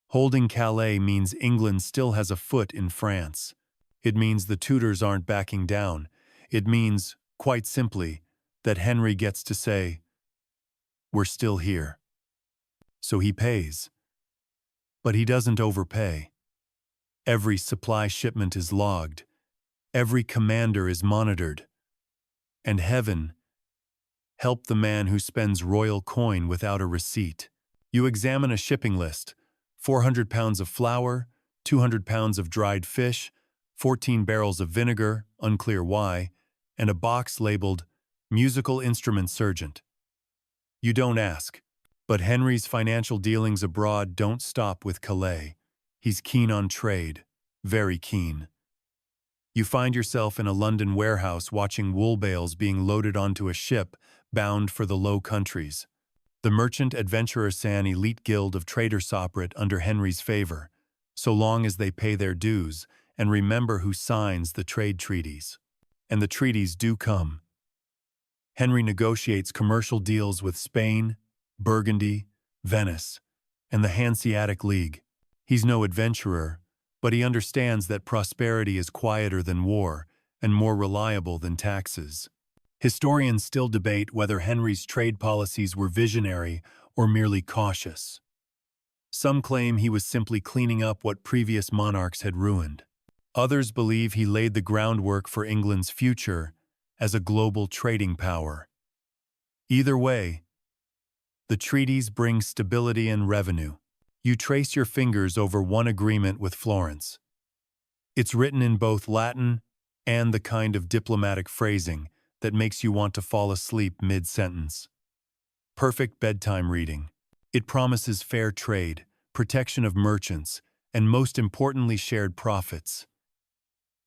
Holding Calais means England still has a foot in France. It means the Tudors aren't backing down. It means, quite simply, that Henry gets to say, "We're still here." So he pays. But he doesn't overpay. Every supply shipment is logged. Every commander is monitored. And heaven help the man who spends royal coin without a receipt. You examine a shipping list: 400 pounds of flour, 200 pounds of dried fish, 14 barrels of vinegar, unclear why, and a box labeled Musical Instrument Sergeant. You don't ask. But Henry's financial dealings abroad don't stop with Calais. He's keen on trade, very keen. You find yourself in a London warehouse watching wool bales being loaded onto a ship bound for the Low Countries. The Merchant Adventurers an elite guild of traders operate under Henry's favor, so long as they pay their dues and remember who signs the trade treaties. And the treaties do come. Henry negotiates commercial deals with Spain, Burgundy, Venice, and the Hanseatic League. He's no adventurer, but he understands that prosperity is quieter than war and more reliable than taxes. Historians still debate whether Henry's trade policies were visionary or merely cautious. Some claim he was simply cleaning up what previous monarchs had ruined. Others believe he laid the groundwork for England's future as a global trading power. Either way, the treaties bring stability and revenue. You trace your fingers over one agreement with Florence. It's written in both Latin and the kind of diplomatic phrasing that makes you want to fall asleep mid-sentence. Perfect bedtime reading. It promises fair trade, protection of merchants, and most importantly shared profits.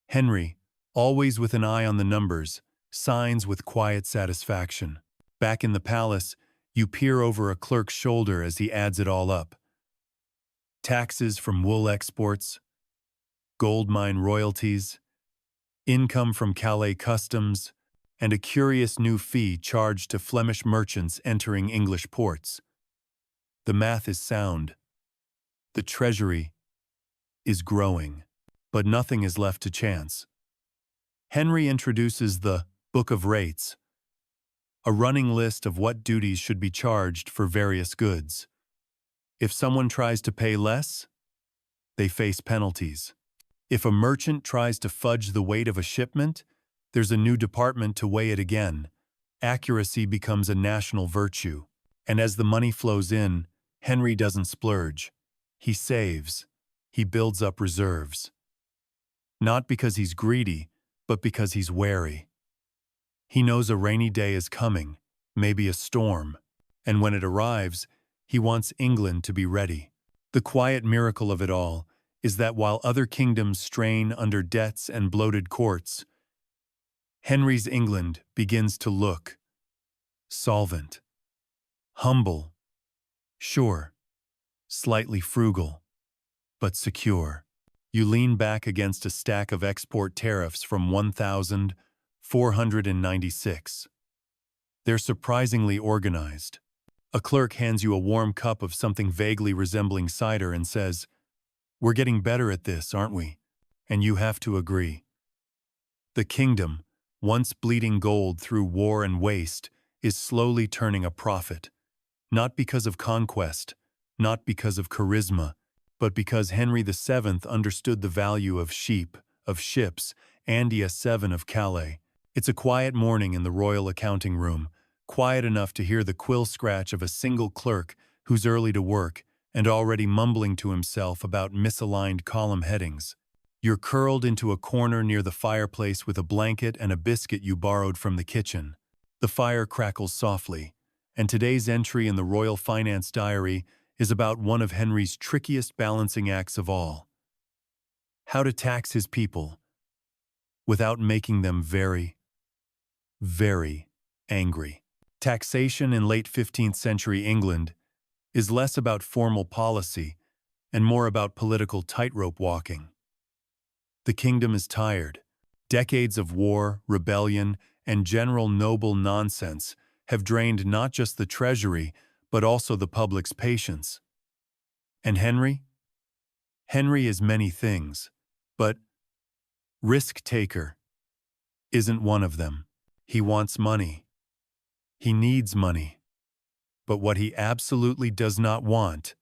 Henry, always with an eye on the numbers, signs with quiet satisfaction. Back in the palace, you peer over a clerk's shoulder as he adds it all up. Taxes from wool exports, gold mine royalties, income from Calais customs, and a curious new fee charged to Flemish merchants entering English ports. The math is sound. The treasury is growing, but nothing is left to chance. Henry introduces the Book of Rates, a running list of what duties should be charged for various goods. If someone tries to pay less, they face penalties. If a merchant tries to fudge the weight of a shipment, there's a new department to weigh it again. Accuracy becomes a national virtue. And as the money flows in, Henry doesn't splurge. He saves. He builds up reserves. Not because he's greedy, but because he's wary. He knows a rainy day is coming, maybe a storm, and when it arrives, he wants England to be ready. The quiet miracle of it all is that while other kingdoms strain under debts and bloated courts, Henry's England begins to look solvent, humble, sure, slightly frugal, but secure. You lean back against a stack of export tariffs from 1496. They're surprisingly organized. A clerk hands you a warm cup of something vaguely resembling cider and says, "We're getting better at this, aren't we?" And you have to agree. The kingdom, once bleeding gold through war and waste, is slowly turning a profit. Not because of conquest, not because of charisma, but because Henry VII understood the value of sheep, of ships, and VII of Calais. It's a quiet morning in the royal accounting room, quiet enough to hear the quill scratch of a single clerk who's early to work and already mumbling to himself about misaligned column headings. You're curled into a corner near the fireplace with a blanket and a biscuit you borrowed from the kitchen. The fire crackles softly, and today's entry in the Royal Finance Diary is about one of Henry's trickiest balancing acts of all: how to tax his people without making them very, very angry. Taxation in late 15th century England is less about formal policy and more about political tightrope walking. The kingdom is tired. Decades of war, rebellion, and general noble nonsense have drained not just the treasury, but also the public's patience. And Henry? Henry is many things, but risk-taker isn't one of them. He wants money. He needs money. But what he absolutely does not want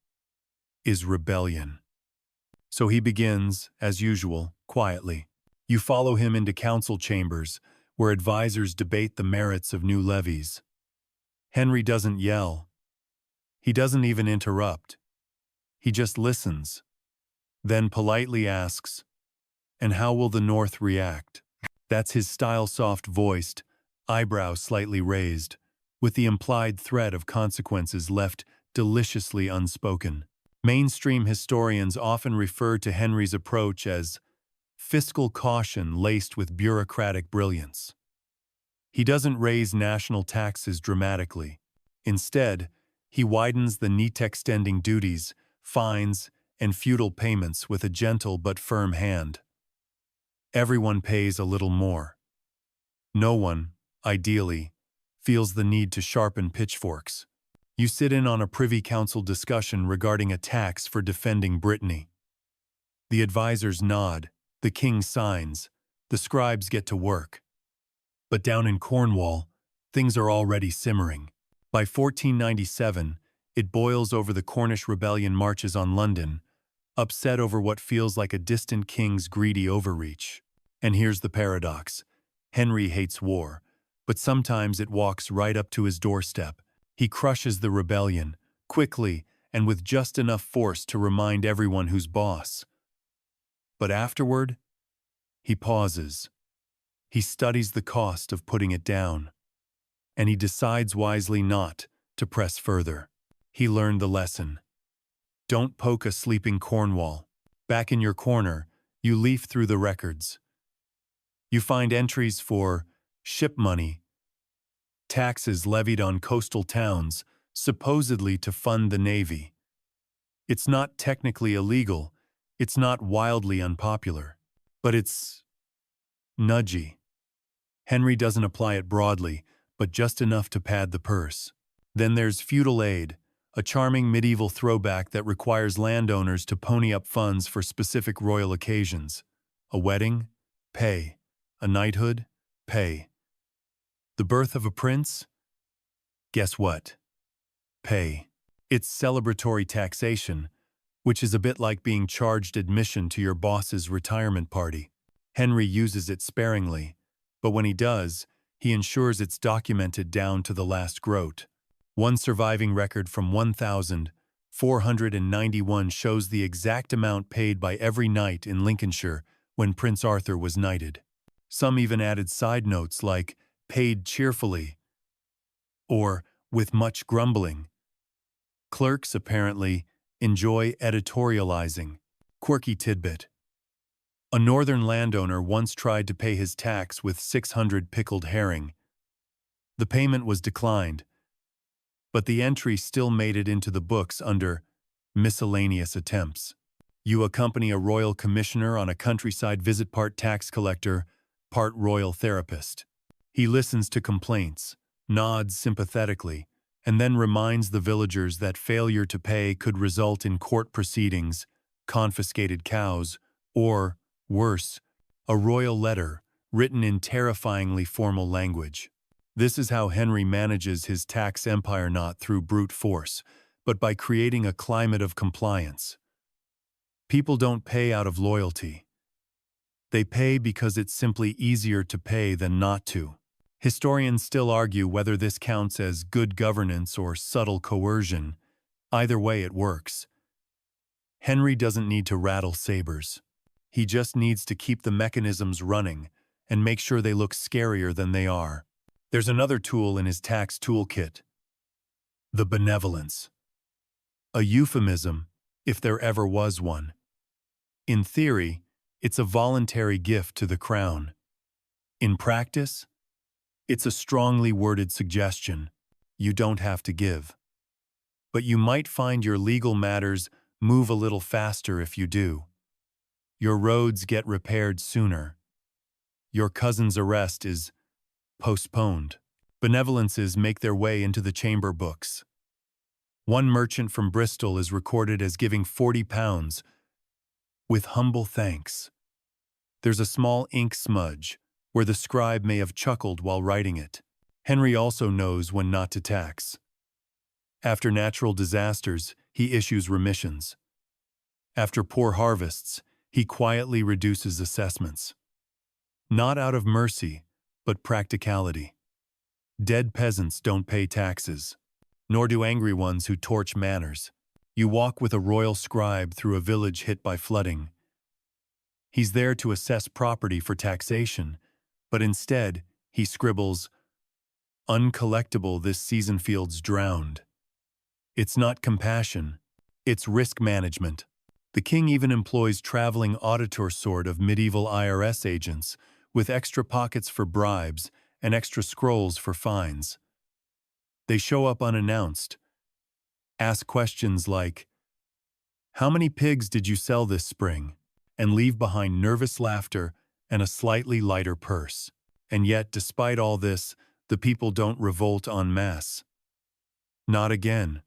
is rebellion. So he begins, as usual, quietly. You follow him into council chambers, where advisors debate the merits of new levies. Henry doesn't yell. He doesn't even interrupt. He just listens, then politely asks, "And how will the North react?" That's his style, soft-voiced, eyebrow slightly raised, with the implied threat of consequences left deliciously unspoken. Mainstream historians often refer to Henry's approach as fiscal caution laced with bureaucratic brilliance. He doesn't raise national taxes dramatically. Instead, he widens the neat-extending duties, fines, and feudal payments with a gentle but firm hand. Everyone pays a little more. No one, ideally, feels the need to sharpen pitchforks. You sit in on a Privy Council discussion regarding a tax for defending Brittany. The advisors nod, the king signs, the scribes get to work. But down in Cornwall, things are already simmering. By 1497, it boils over. The Cornish rebellion marches on London, upset over what feels like a distant king's greedy overreach. And here's the paradox. Henry hates war, but sometimes it walks right up to his doorstep. He crushes the rebellion, quickly and with just enough force to remind everyone who's boss. But afterward, he pauses. He studies the cost of putting it down, and he decides wisely not to press further. He learned the lesson. Don't poke a sleeping Cornwall. Back in your corner, you leaf through the records. You find entries for ship money, taxes levied on coastal towns, supposedly to fund the navy. It's not technically illegal, it's not wildly unpopular, but it's nudgy. Henry doesn't apply it broadly, but just enough to pad the purse. Then there's feudal aid, a charming medieval throwback that requires landowners to pony up funds for specific royal occasions. A wedding? Pay. A knighthood? Pay. The birth of a prince? Guess what? Pay. It's celebratory taxation, which is a bit like being charged admission to your boss's retirement party. Henry uses it sparingly, but when he does, he ensures it's documented down to the last groat. One surviving record from 1491 shows the exact amount paid by every knight in Lincolnshire when Prince Arthur was knighted. Some even added side notes like "paid cheerfully" or "with much grumbling." Clerks, apparently, enjoy editorializing. Quirky tidbit. A northern landowner once tried to pay his tax with 600 pickled herring. The payment was declined, but the entry still made it into the books under miscellaneous attempts. You accompany a royal commissioner on a countryside visit, part tax collector, part royal therapist. He listens to complaints, nods sympathetically, and then reminds the villagers that failure to pay could result in court proceedings, confiscated cows, or, worse, a royal letter written in terrifyingly formal language. This is how Henry manages his tax empire, not through brute force, but by creating a climate of compliance. People don't pay out of loyalty. They pay because it's simply easier to pay than not to. Historians still argue whether this counts as good governance or subtle coercion. Either way, it works. Henry doesn't need to rattle sabers. He just needs to keep the mechanisms running and make sure they look scarier than they are. There's another tool in his tax toolkit: the benevolence. A euphemism, if there ever was one. In theory, it's a voluntary gift to the crown. In practice, it's a strongly worded suggestion: you don't have to give. But you might find your legal matters move a little faster if you do. Your roads get repaired sooner. Your cousin's arrest is postponed. Benevolences make their way into the chamber books. One merchant from Bristol is recorded as giving £40 with humble thanks. There's a small ink smudge where the scribe may have chuckled while writing it. Henry also knows when not to tax. After natural disasters, he issues remissions. After poor harvests, he quietly reduces assessments. Not out of mercy, but practicality. Dead peasants don't pay taxes, nor do angry ones who torch manors. You walk with a royal scribe through a village hit by flooding. He's there to assess property for taxation, but instead, he scribbles, "Uncollectible this season field's drowned." It's not compassion, it's risk management. The king even employs traveling auditor sort of medieval IRS agents, with extra pockets for bribes and extra scrolls for fines. They show up unannounced, ask questions like, "How many pigs did you sell this spring?" and leave behind nervous laughter and a slightly lighter purse. And yet, despite all this, the people don't revolt en masse. Not again.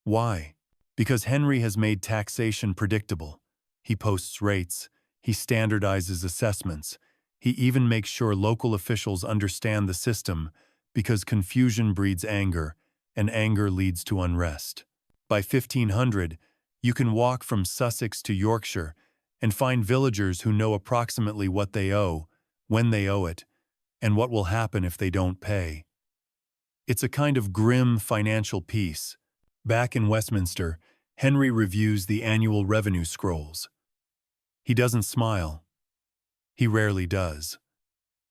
Why? Because Henry has made taxation predictable. He posts rates, he standardizes assessments, he even makes sure local officials understand the system, because confusion breeds anger, and anger leads to unrest. By 1500, you can walk from Sussex to Yorkshire and find villagers who know approximately what they owe, when they owe it, and what will happen if they don't pay. It's a kind of grim financial peace. Back in Westminster, Henry reviews the annual revenue scrolls. He doesn't smile. He rarely does.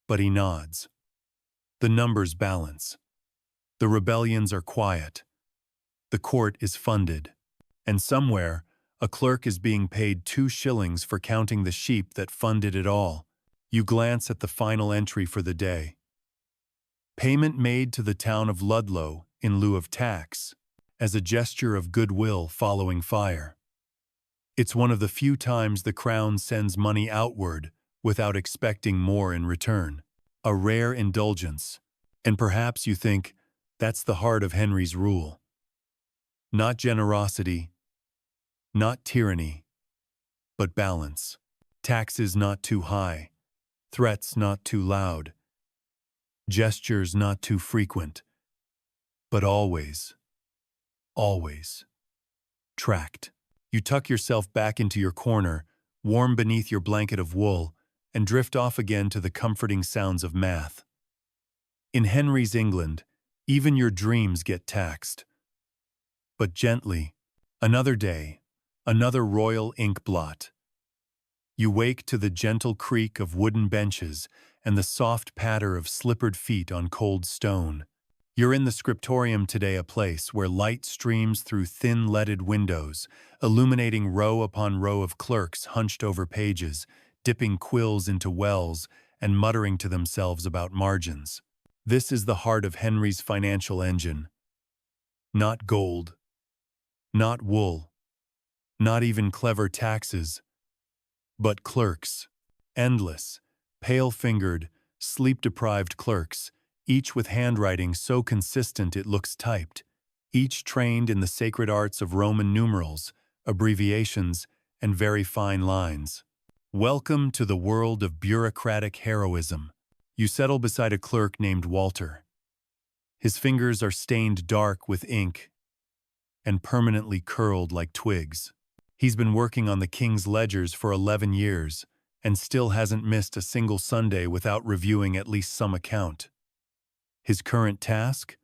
But he nods. The numbers balance. The rebellions are quiet. The court is funded. And somewhere, a clerk is being paid 2 shillings for counting the sheep that funded it all. You glance at the final entry for the day. Payment made to the town of Ludlow in lieu of tax, as a gesture of goodwill following fire. It's one of the few times the crown sends money outward without expecting more in return. A rare indulgence. And perhaps you think, that's the heart of Henry's rule. Not generosity, not tyranny, but balance. Taxes not too high, threats not too loud, gestures not too frequent, but always tracked. You tuck yourself back into your corner, warm beneath your blanket of wool, and drift off again to the comforting sounds of math. In Henry's England, even your dreams get taxed. But gently, another day, another royal ink blot. You wake to the gentle creak of wooden benches and the soft patter of slippered feet on cold stone. You're in the scriptorium today, a place where light streams through thin leaded windows, illuminating row upon row of clerks hunched over pages, dipping quills into wells and muttering to themselves about margins. This is the heart of Henry's financial engine. Not gold, not wool, not even clever taxes, but clerks, endless, pale-fingered, sleep-deprived clerks, each with handwriting so consistent it looks typed, each trained in the sacred arts of Roman numerals, abbreviations, and very fine lines. Welcome to the world of bureaucratic heroism. You settle beside a clerk named Walter. His fingers are stained dark with ink and permanently curled like twigs. He's been working on the king's ledgers for 11 years and still hasn't missed a single Sunday without reviewing at least some account. His current task?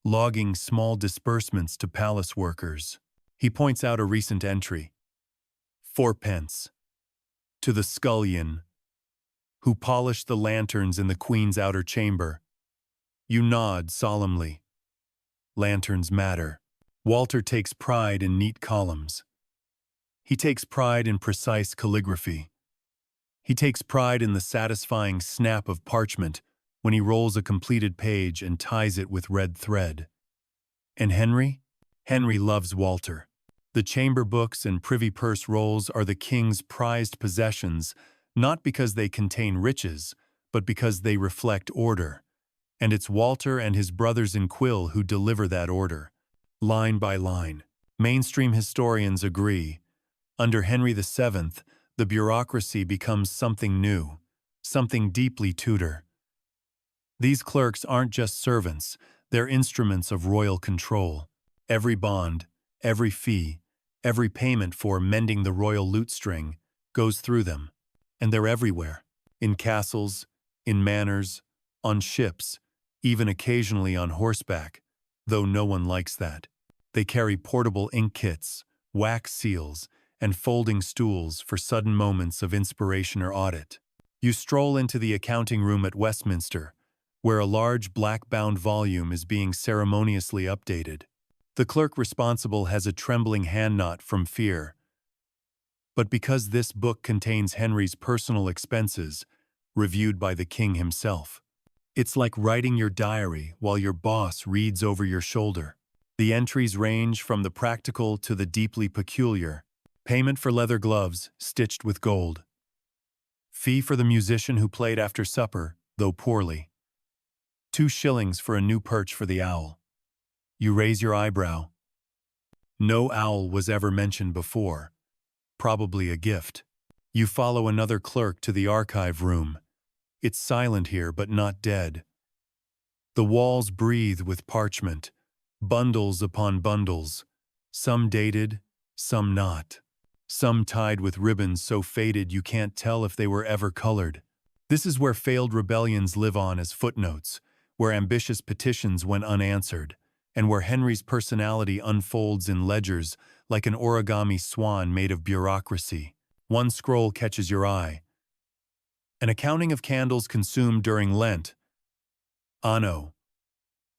Logging small disbursements to palace workers. He points out a recent entry. 4 pence. To the scullion, who polished the lanterns in the Queen's outer chamber. You nod solemnly. Lanterns matter. Walter takes pride in neat columns. He takes pride in precise calligraphy. He takes pride in the satisfying snap of parchment when he rolls a completed page and ties it with red thread. And Henry? Henry loves Walter. The chamber books and privy purse rolls are the king's prized possessions, not because they contain riches, but because they reflect order. And it's Walter and his brothers in Quill who deliver that order, line by line. Mainstream historians agree. Under Henry VII, the bureaucracy becomes something new, something deeply Tudor. These clerks aren't just servants, they're instruments of royal control. Every bond, every fee, every payment for mending the royal lute string goes through them. And they're everywhere. In castles, in manors, on ships, even occasionally on horseback, though no one likes that. They carry portable ink kits, wax seals, and folding stools for sudden moments of inspiration or audit. You stroll into the accounting room at Westminster, where a large black-bound volume is being ceremoniously updated. The clerk responsible has a trembling hand knot from fear. But because this book contains Henry's personal expenses, reviewed by the king himself, it's like writing your diary while your boss reads over your shoulder. The entries range from the practical to the deeply peculiar. Payment for leather gloves, stitched with gold. Fee for the musician who played after supper, though poorly. 2 shillings for a new perch for the owl. You raise your eyebrow. No owl was ever mentioned before. Probably a gift. You follow another clerk to the archive room. It's silent here, but not dead. The walls breathe with parchment, bundles upon bundles, some dated, some not. Some tied with ribbons so faded you can't tell if they were ever colored. This is where failed rebellions live on as footnotes, where ambitious petitions went unanswered, and where Henry's personality unfolds in ledgers like an origami swan made of bureaucracy. One scroll catches your eye. An accounting of candles consumed during Lent. Anno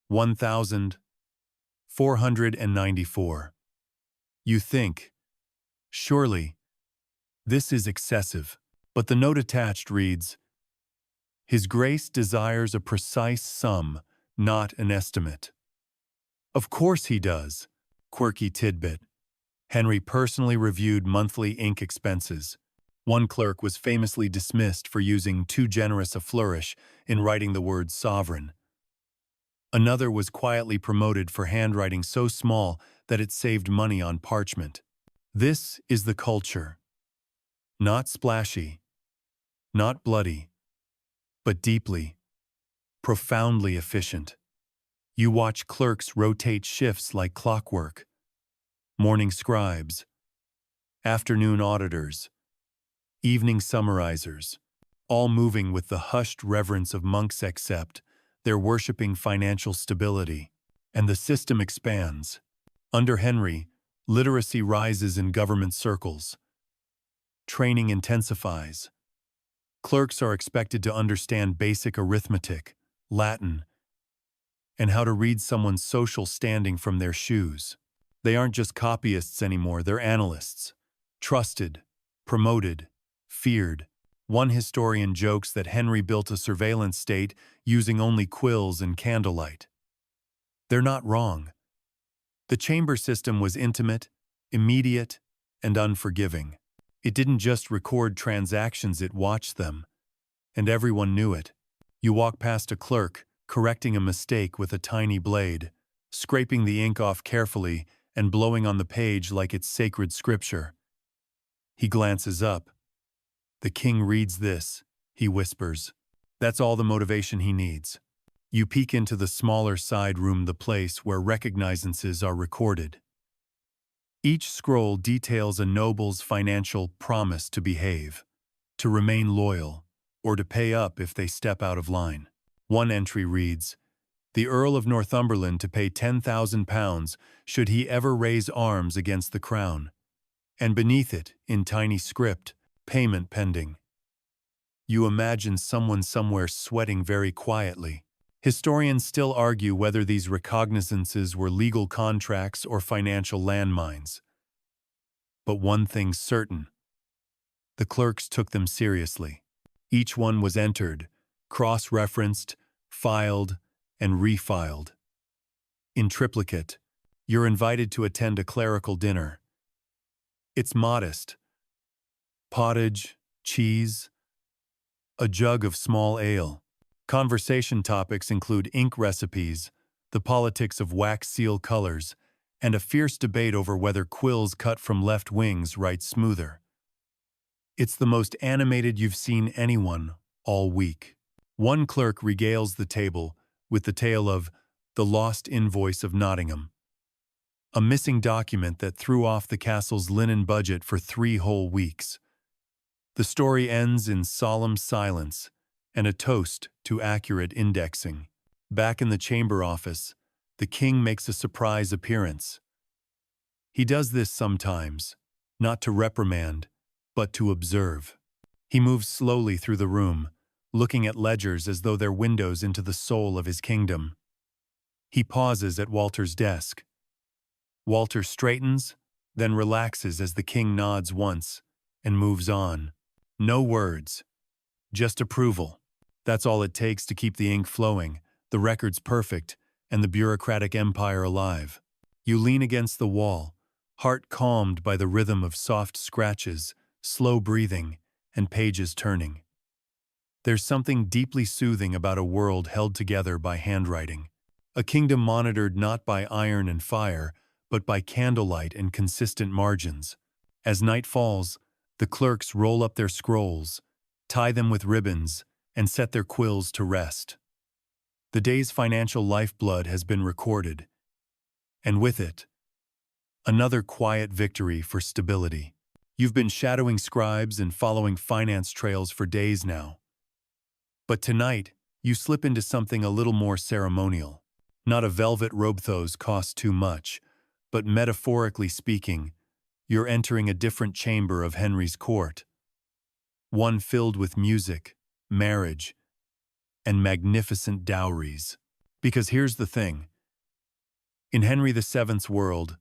1494. You think, surely, this is excessive, but the note attached reads, His Grace desires a precise sum, not an estimate. Of course he does. Quirky tidbit. Henry personally reviewed monthly ink expenses. One clerk was famously dismissed for using too generous a flourish in writing the word sovereign. Another was quietly promoted for handwriting so small that it saved money on parchment. This is the culture. Not splashy, not bloody, but deeply, profoundly efficient. You watch clerks rotate shifts like clockwork. Morning scribes, afternoon auditors, evening summarizers, all moving with the hushed reverence of monks except they're worshipping financial stability. And the system expands. Under Henry, literacy rises in government circles. Training intensifies. Clerks are expected to understand basic arithmetic, Latin, and how to read someone's social standing from their shoes. They aren't just copyists anymore, they're analysts. Trusted, promoted, feared. One historian jokes that Henry built a surveillance state using only quills and candlelight. They're not wrong. The chamber system was intimate, immediate, and unforgiving. It didn't just record transactions, it watched them. And everyone knew it. You walk past a clerk, correcting a mistake with a tiny blade, scraping the ink off carefully and blowing on the page like it's sacred scripture. He glances up. The king reads this, he whispers. That's all the motivation he needs. You peek into the smaller side room, the place where recognizances are recorded. Each scroll details a noble's financial promise to behave, to remain loyal, or to pay up if they step out of line. One entry reads, "The Earl of Northumberland to pay £10,000 should he ever raise arms against the crown." And beneath it, in tiny script, "Payment pending." You imagine someone somewhere sweating very quietly. Historians still argue whether these recognizances were legal contracts or financial landmines. But one thing's certain. The clerks took them seriously. Each one was entered, cross-referenced, filed, and refiled. In triplicate, you're invited to attend a clerical dinner. It's modest. Pottage, cheese, a jug of small ale. Conversation topics include ink recipes, the politics of wax seal colors, and a fierce debate over whether quills cut from left wings write smoother. It's the most animated you've seen anyone all week. One clerk regales the table with the tale of the lost invoice of Nottingham, a missing document that threw off the castle's linen budget for 3 whole weeks. The story ends in solemn silence and a toast to accurate indexing. Back in the chamber office, the king makes a surprise appearance. He does this sometimes, not to reprimand, but to observe. He moves slowly through the room, looking at ledgers as though they're windows into the soul of his kingdom. He pauses at Walter's desk. Walter straightens, then relaxes as the king nods once and moves on. No words, just approval. That's all it takes to keep the ink flowing, the records perfect, and the bureaucratic empire alive. You lean against the wall, heart calmed by the rhythm of soft scratches, slow breathing, and pages turning. There's something deeply soothing about a world held together by handwriting. A kingdom monitored not by iron and fire, but by candlelight and consistent margins. As night falls, the clerks roll up their scrolls, tie them with ribbons, and set their quills to rest. The day's financial lifeblood has been recorded, and with it, another quiet victory for stability. You've been shadowing scribes and following finance trails for days now. But tonight, you slip into something a little more ceremonial. Not a velvet robe, those cost too much, but metaphorically speaking, you're entering a different chamber of Henry's court. One filled with music, marriage, and magnificent dowries. Because here's the thing. In Henry VII's world,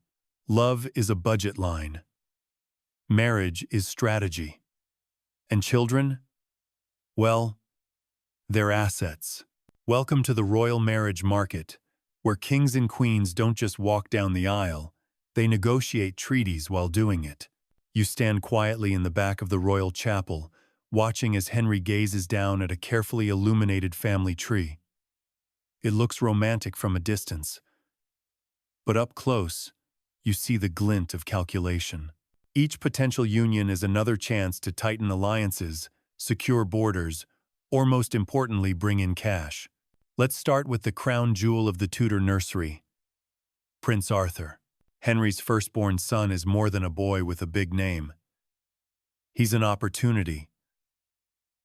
love is a budget line. Marriage is strategy. And children? Well, they're assets. Welcome to the royal marriage market, where kings and queens don't just walk down the aisle, they negotiate treaties while doing it. You stand quietly in the back of the royal chapel, watching as Henry gazes down at a carefully illuminated family tree. It looks romantic from a distance, but up close, you see the glint of calculation. Each potential union is another chance to tighten alliances, secure borders, or most importantly, bring in cash. Let's start with the crown jewel of the Tudor nursery, Prince Arthur. Henry's firstborn son is more than a boy with a big name. He's an opportunity,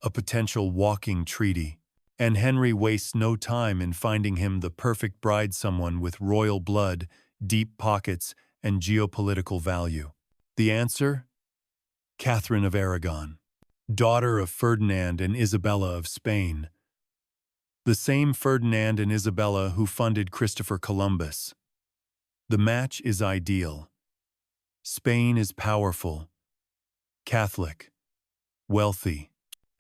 a potential walking treaty, and Henry wastes no time in finding him the perfect bride, someone with royal blood, deep pockets, and geopolitical value. The answer? Catherine of Aragon, daughter of Ferdinand and Isabella of Spain. The same Ferdinand and Isabella who funded Christopher Columbus. The match is ideal. Spain is powerful, Catholic, wealthy,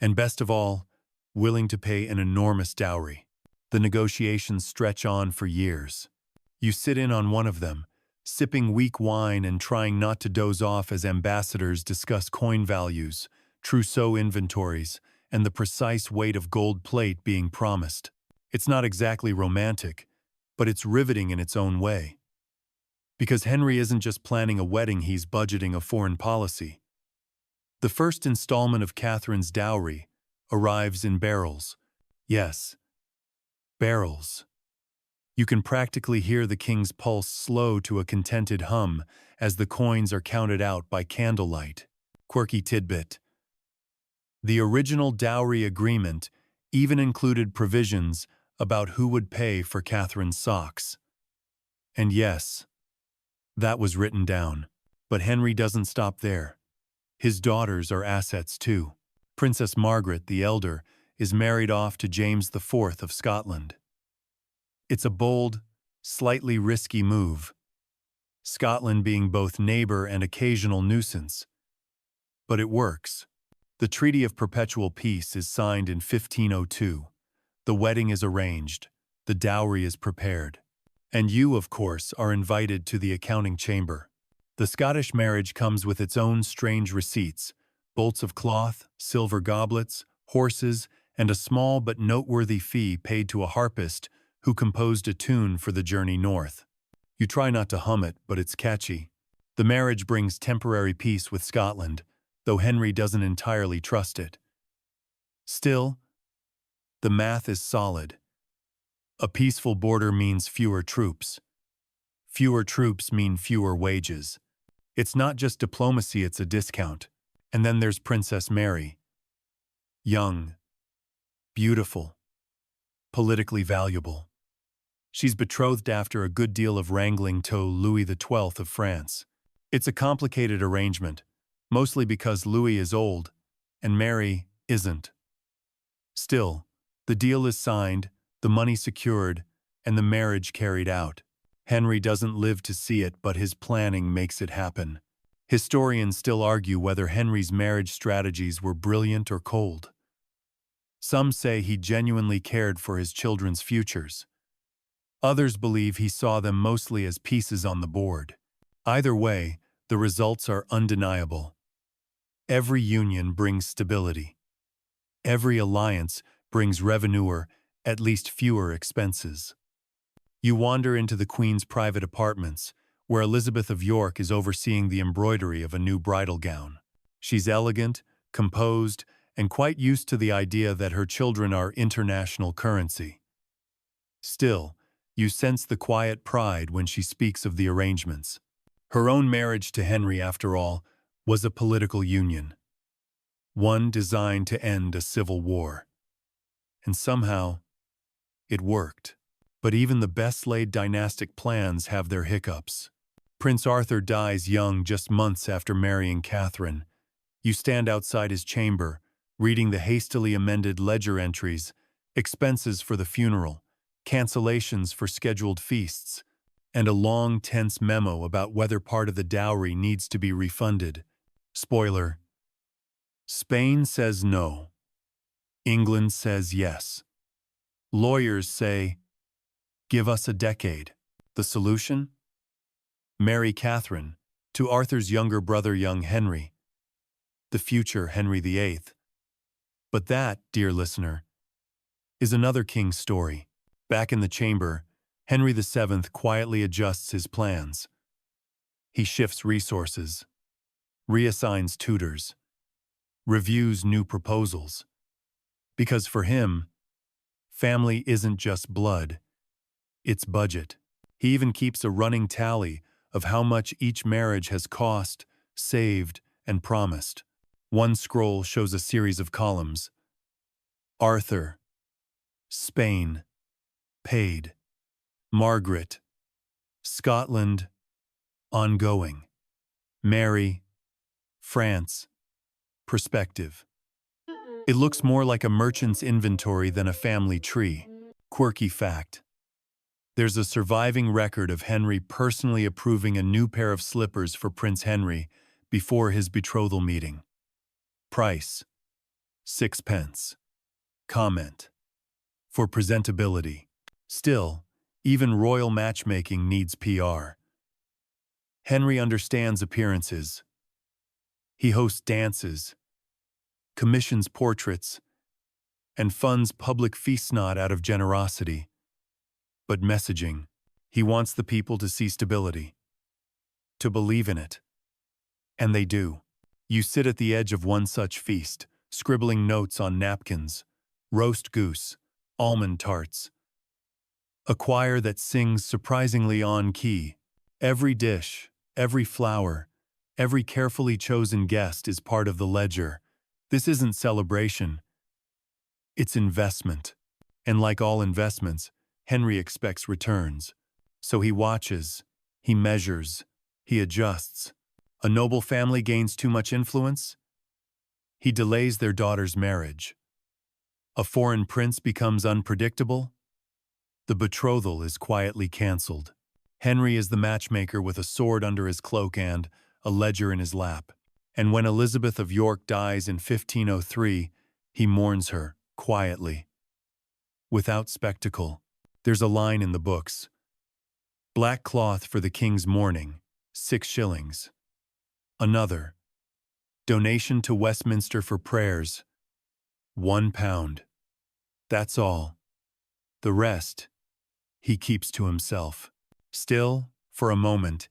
and best of all, willing to pay an enormous dowry. The negotiations stretch on for years. You sit in on one of them, sipping weak wine and trying not to doze off as ambassadors discuss coin values, trousseau inventories, and the precise weight of gold plate being promised. It's not exactly romantic, but it's riveting in its own way. Because Henry isn't just planning a wedding, he's budgeting a foreign policy. The first installment of Catherine's dowry arrives in barrels. Yes, barrels. You can practically hear the king's pulse slow to a contented hum as the coins are counted out by candlelight. Quirky tidbit. The original dowry agreement even included provisions about who would pay for Catherine's socks. And yes, that was written down. But Henry doesn't stop there. His daughters are assets too. Princess Margaret, the elder, is married off to James IV of Scotland. It's a bold, slightly risky move, Scotland being both neighbor and occasional nuisance. But it works. The Treaty of Perpetual Peace is signed in 1502. The wedding is arranged. The dowry is prepared. And you, of course, are invited to the accounting chamber. The Scottish marriage comes with its own strange receipts: bolts of cloth, silver goblets, horses, and a small but noteworthy fee paid to a harpist who composed a tune for the journey north. You try not to hum it, but it's catchy. The marriage brings temporary peace with Scotland, though Henry doesn't entirely trust it. Still, the math is solid. A peaceful border means fewer troops. Fewer troops mean fewer wages. It's not just diplomacy, it's a discount. And then there's Princess Mary. Young, beautiful, politically valuable. She's betrothed after a good deal of wrangling to Louis XII of France. It's a complicated arrangement, mostly because Louis is old and Mary isn't. Still, the deal is signed, the money secured, and the marriage carried out. Henry doesn't live to see it, but his planning makes it happen. Historians still argue whether Henry's marriage strategies were brilliant or cold. Some say he genuinely cared for his children's futures. Others believe he saw them mostly as pieces on the board. Either way, the results are undeniable. Every union brings stability. Every alliance brings revenue or at least fewer expenses. You wander into the Queen's private apartments, where Elizabeth of York is overseeing the embroidery of a new bridal gown. She's elegant, composed, and quite used to the idea that her children are international currency. Still, you sense the quiet pride when she speaks of the arrangements. Her own marriage to Henry, after all, was a political union. One designed to end a civil war. And somehow, it worked. But even the best-laid dynastic plans have their hiccups. Prince Arthur dies young just months after marrying Catherine. You stand outside his chamber, reading the hastily amended ledger entries, expenses for the funeral, cancellations for scheduled feasts, and a long, tense memo about whether part of the dowry needs to be refunded. Spoiler: Spain says no. England says yes. Lawyers say, "Give us a decade." The solution? Marry Catherine to Arthur's younger brother, young Henry, the future Henry VIII. But that, dear listener, is another king's story. Back in the chamber, Henry VII quietly adjusts his plans. He shifts resources, reassigns tutors, reviews new proposals. Because for him, family isn't just blood, it's budget. He even keeps a running tally of how much each marriage has cost, saved, and promised. One scroll shows a series of columns. Arthur, Spain, paid. Margaret, Scotland, ongoing. Mary, France, prospective. It looks more like a merchant's inventory than a family tree. Quirky fact: there's a surviving record of Henry personally approving a new pair of slippers for Prince Henry before his betrothal meeting. Price: 6 pence. Comment: for presentability. Still, even royal matchmaking needs PR. Henry understands appearances. He hosts dances, commissions portraits, and funds public feastnaught out of generosity. But messaging: he wants the people to see stability, to believe in it. And they do. You sit at the edge of one such feast, scribbling notes on napkins, roast goose, almond tarts. A choir that sings surprisingly on key. Every dish, every flower, every carefully chosen guest is part of the ledger. This isn't celebration, it's investment. And like all investments, Henry expects returns. So he watches, he measures, he adjusts. A noble family gains too much influence? He delays their daughter's marriage. A foreign prince becomes unpredictable? The betrothal is quietly cancelled. Henry is the matchmaker with a sword under his cloak and a ledger in his lap. And when Elizabeth of York dies in 1503, he mourns her, quietly. Without spectacle. There's a line in the books. Black cloth for the king's mourning, 6 shillings. Another. Donation to Westminster for prayers, £1. That's all. The rest, he keeps to himself. Still, for a moment,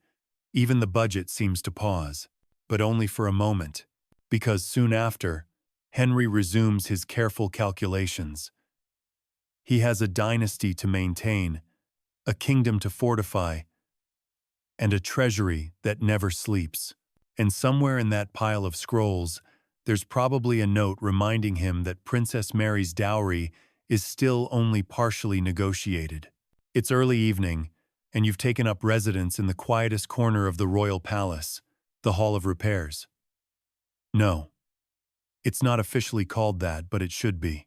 even the budget seems to pause, but only for a moment, because soon after, Henry resumes his careful calculations. He has a dynasty to maintain, a kingdom to fortify, and a treasury that never sleeps. And somewhere in that pile of scrolls, there's probably a note reminding him that Princess Mary's dowry is still only partially negotiated. It's early evening, and you've taken up residence in the quietest corner of the royal palace, the Hall of Repairs. No, it's not officially called that, but it should be.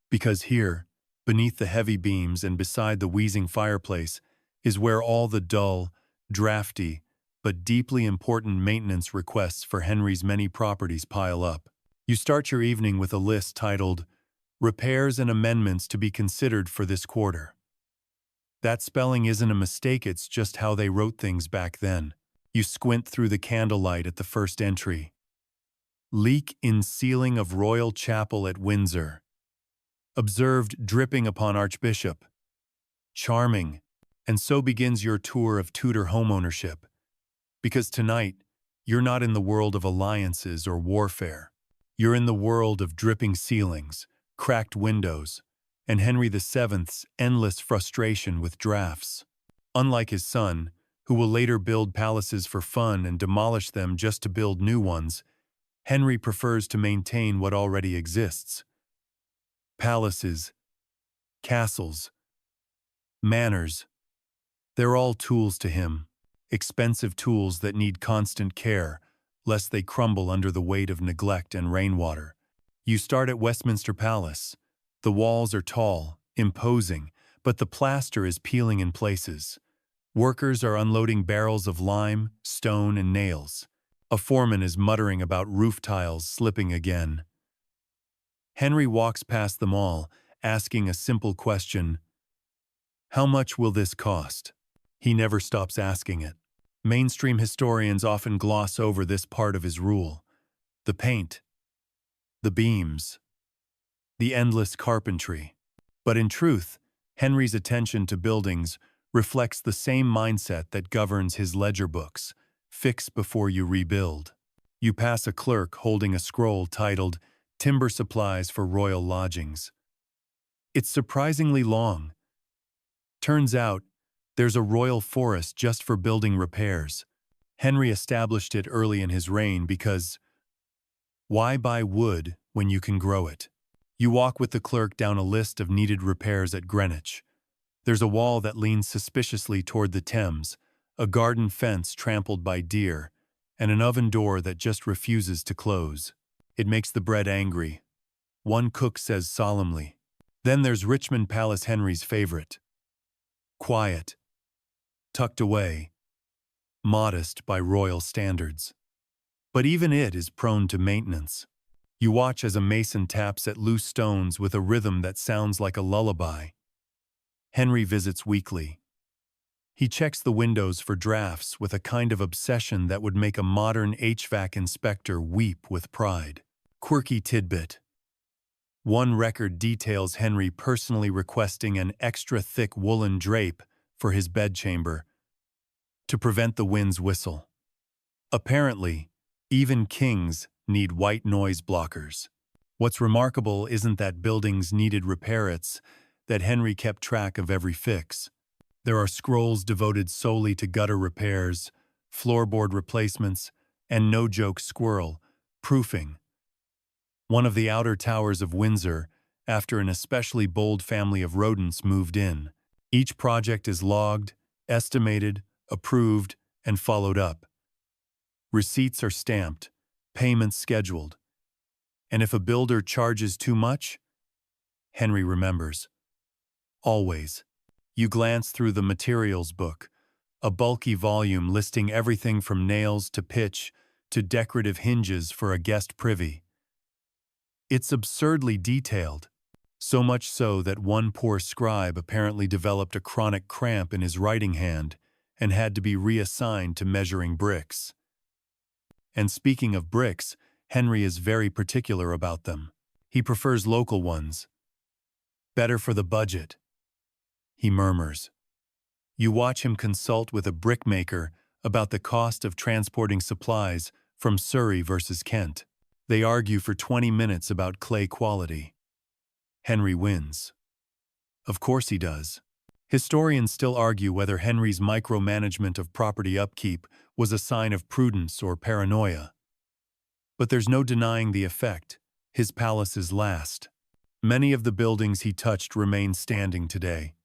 Because here, beneath the heavy beams and beside the wheezing fireplace, is where all the dull, drafty, but deeply important maintenance requests for Henry's many properties pile up. You start your evening with a list titled, Repairs and Amendments to be Considered for this Quarter. That spelling isn't a mistake, it's just how they wrote things back then. You squint through the candlelight at the first entry. Leak in ceiling of Royal Chapel at Windsor. Observed dripping upon Archbishop. Charming. And so begins your tour of Tudor homeownership. Because tonight, you're not in the world of alliances or warfare. You're in the world of dripping ceilings, cracked windows, and Henry VII's endless frustration with drafts. Unlike his son, who will later build palaces for fun and demolish them just to build new ones, Henry prefers to maintain what already exists. Palaces, castles, manors, they're all tools to him. Expensive tools that need constant care, lest they crumble under the weight of neglect and rainwater. You start at Westminster Palace. The walls are tall, imposing, but the plaster is peeling in places. Workers are unloading barrels of lime, stone, and nails. A foreman is muttering about roof tiles slipping again. Henry walks past them all, asking a simple question. How much will this cost? He never stops asking it. Mainstream historians often gloss over this part of his rule. The paint, the beams, the endless carpentry. But in truth, Henry's attention to buildings reflects the same mindset that governs his ledger books. Fix before you rebuild. You pass a clerk holding a scroll titled Timber Supplies for Royal Lodgings. It's surprisingly long. Turns out, there's a royal forest just for building repairs. Henry established it early in his reign because why buy wood when you can grow it? You walk with the clerk down a list of needed repairs at Greenwich. There's a wall that leans suspiciously toward the Thames, a garden fence trampled by deer, and an oven door that just refuses to close. It makes the bread angry. One cook says solemnly. Then there's Richmond Palace, Henry's favorite. Quiet. Tucked away, modest by royal standards. But even it is prone to maintenance. You watch as a mason taps at loose stones with a rhythm that sounds like a lullaby. Henry visits weekly. He checks the windows for drafts with a kind of obsession that would make a modern HVAC inspector weep with pride. Quirky tidbit. One record details Henry personally requesting an extra thick woolen drape for his bedchamber to prevent the wind's whistle. Apparently, even kings need white noise blockers. What's remarkable isn't that buildings needed repair, it's that Henry kept track of every fix. There are scrolls devoted solely to gutter repairs, floorboard replacements, and no-joke squirrel proofing. One of the outer towers of Windsor, after an especially bold family of rodents moved in. Each project is logged, estimated, approved, and followed up. Receipts are stamped, payments scheduled. And if a builder charges too much, Henry remembers. Always. You glance through the materials book, a bulky volume listing everything from nails to pitch to decorative hinges for a guest privy. It's absurdly detailed, so much so that one poor scribe apparently developed a chronic cramp in his writing hand and had to be reassigned to measuring bricks. And speaking of bricks, Henry is very particular about them. He prefers local ones. Better for the budget, he murmurs. You watch him consult with a brickmaker about the cost of transporting supplies from Surrey versus Kent. They argue for 20 minutes about clay quality. Henry wins. Of course he does. Historians still argue whether Henry's micromanagement of property upkeep was a sign of prudence or paranoia. But there's no denying the effect. His palaces last. Many of the buildings he touched remain standing today.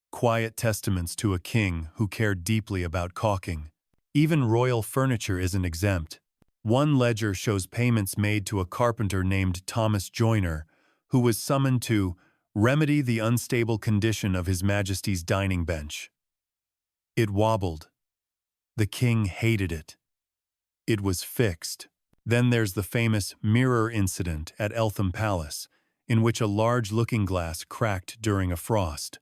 Quiet testaments to a king who cared deeply about caulking. Even royal furniture isn't exempt. One ledger shows payments made to a carpenter named Thomas Joyner, who was summoned to remedy the unstable condition of His Majesty's dining bench. It wobbled. The king hated it. It was fixed. Then there's the famous mirror incident at Eltham Palace, in which a large looking-glass cracked during a frost.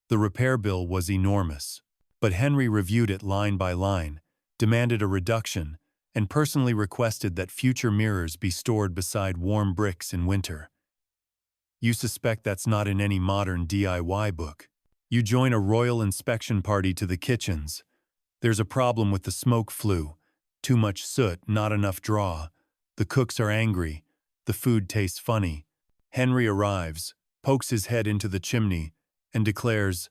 The repair bill was enormous, but Henry reviewed it line by line, demanded a reduction, and personally requested that future mirrors be stored beside warm bricks in winter. You suspect that's not in any modern DIY book. You join a royal inspection party to the kitchens. There's a problem with the smoke flue. Too much soot, not enough draw. The cooks are angry. The food tastes funny. Henry arrives, pokes his head into the chimney, and declares,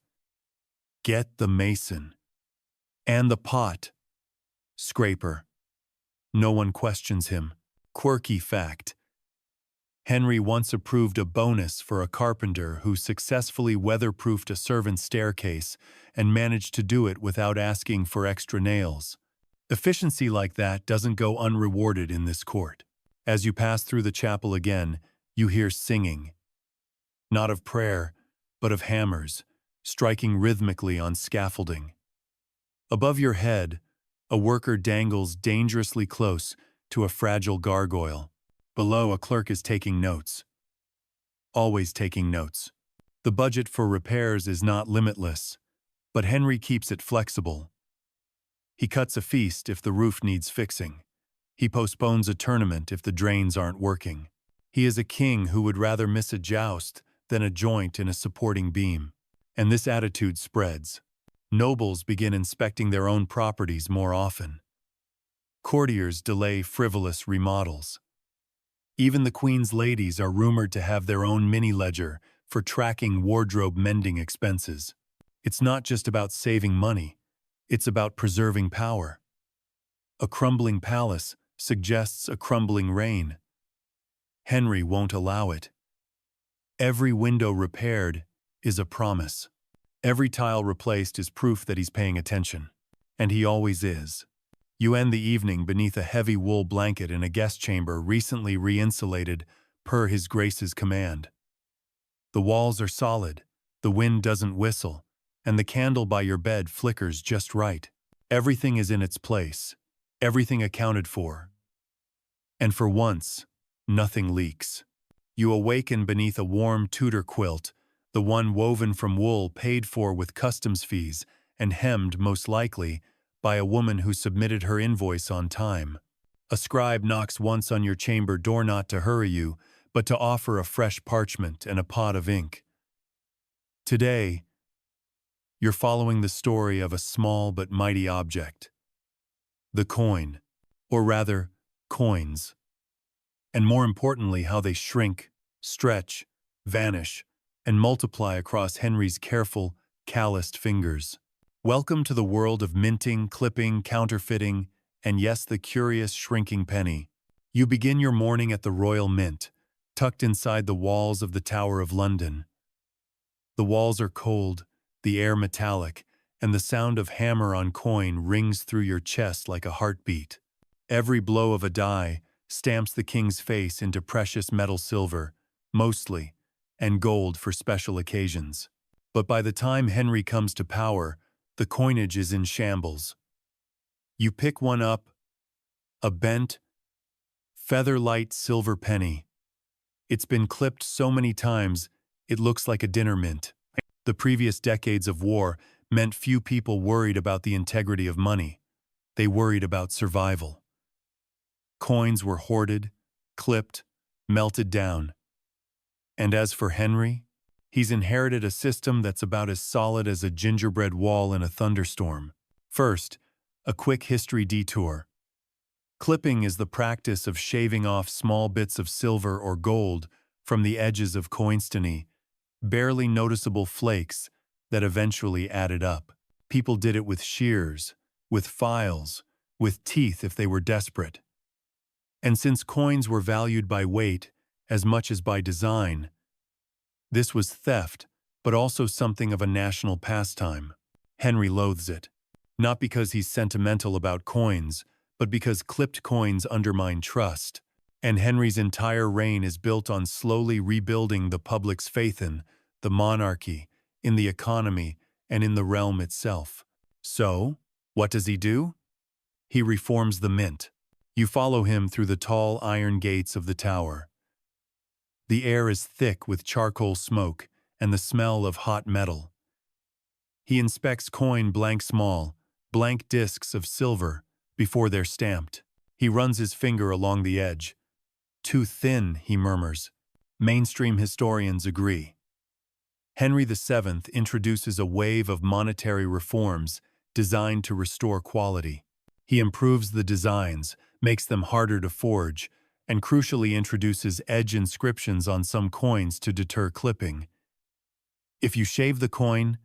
"Get the mason. And the pot. Scraper." No one questions him. Quirky fact. Henry once approved a bonus for a carpenter who successfully weatherproofed a servant's staircase and managed to do it without asking for extra nails. Efficiency like that doesn't go unrewarded in this court. As you pass through the chapel again, you hear singing. Not of prayer, but of hammers, striking rhythmically on scaffolding. Above your head, a worker dangles dangerously close to a fragile gargoyle. Below, a clerk is taking notes. Always taking notes. The budget for repairs is not limitless, but Henry keeps it flexible. He cuts a feast if the roof needs fixing. He postpones a tournament if the drains aren't working. He is a king who would rather miss a joust than a joint in a supporting beam. And this attitude spreads. Nobles begin inspecting their own properties more often. Courtiers delay frivolous remodels. Even the Queen's ladies are rumored to have their own mini-ledger for tracking wardrobe mending expenses. It's not just about saving money, it's about preserving power. A crumbling palace suggests a crumbling reign. Henry won't allow it. Every window repaired is a promise. Every tile replaced is proof that he's paying attention. And he always is. You end the evening beneath a heavy wool blanket in a guest chamber recently re-insulated per His Grace's command. The walls are solid, the wind doesn't whistle, and the candle by your bed flickers just right. Everything is in its place, everything accounted for. And for once, nothing leaks. You awaken beneath a warm Tudor quilt, the one woven from wool paid for with customs fees and hemmed, most likely, by a woman who submitted her invoice on time. A scribe knocks once on your chamber door not to hurry you, but to offer a fresh parchment and a pot of ink. Today, you're following the story of a small but mighty object. The coin, or rather, coins. and more importantly, how they shrink, stretch, vanish, and multiply across Henry's careful, calloused fingers. Welcome to the world of minting, clipping, counterfeiting, and yes, the curious shrinking penny. You begin your morning at the Royal Mint, tucked inside the walls of the Tower of London. The walls are cold, the air metallic, and the sound of hammer on coin rings through your chest like a heartbeat. Every blow of a die stamps the king's face into precious metal silver, mostly, and gold for special occasions. But by the time Henry comes to power, the coinage is in shambles. You pick one up, a bent, feather-light silver penny. It's been clipped so many times, it looks like a dinner mint. The previous decades of war meant few people worried about the integrity of money. They worried about survival. Coins were hoarded, clipped, melted down. And as for Henry, he's inherited a system that's about as solid as a gingerbread wall in a thunderstorm. First, a quick history detour. Clipping is the practice of shaving off small bits of silver or gold from the edges of coinstony, barely noticeable flakes that eventually added up. People did it with shears, with files, with teeth if they were desperate. And since coins were valued by weight as much as by design, this was theft, but also something of a national pastime. Henry loathes it, not because he's sentimental about coins, but because clipped coins undermine trust. And Henry's entire reign is built on slowly rebuilding the public's faith in the monarchy, in the economy, and in the realm itself. So, what does he do? He reforms the mint. You follow him through the tall iron gates of the tower. The air is thick with charcoal smoke and the smell of hot metal. He inspects coin blank discs of silver before they're stamped. He runs his finger along the edge. Too thin, he murmurs. Mainstream historians agree. Henry VII introduces a wave of monetary reforms designed to restore quality. He improves the designs, makes them harder to forge, and crucially introduces edge inscriptions on some coins to deter clipping. If you shave the coin,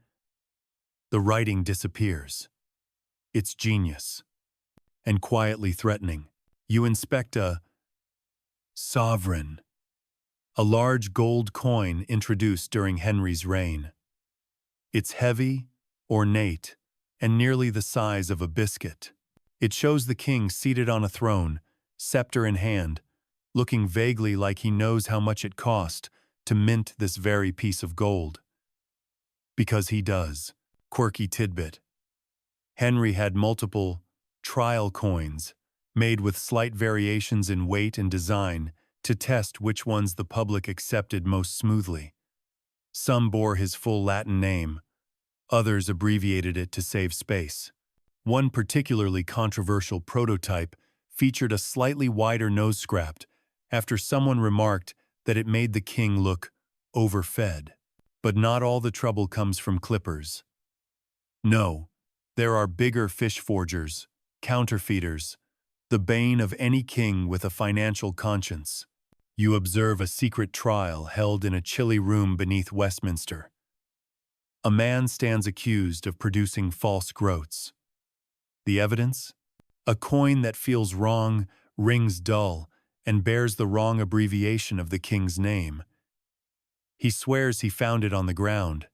the writing disappears. It's genius. And quietly threatening. You inspect a sovereign, a large gold coin introduced during Henry's reign. It's heavy, ornate, and nearly the size of a biscuit. It shows the king seated on a throne, scepter in hand, looking vaguely like he knows how much it cost to mint this very piece of gold. Because he does. Quirky tidbit. Henry had multiple trial coins, made with slight variations in weight and design to test which ones the public accepted most smoothly. Some bore his full Latin name, others abbreviated it to save space. One particularly controversial prototype featured a slightly wider nose scrapped after someone remarked that it made the king look overfed. But not all the trouble comes from clippers. No, there are bigger fish forgers, counterfeiters, the bane of any king with a financial conscience. You observe a secret trial held in a chilly room beneath Westminster. A man stands accused of producing false groats. The evidence? A coin that feels wrong, rings dull, and bears the wrong abbreviation of the king's name. He swears he found it on the ground.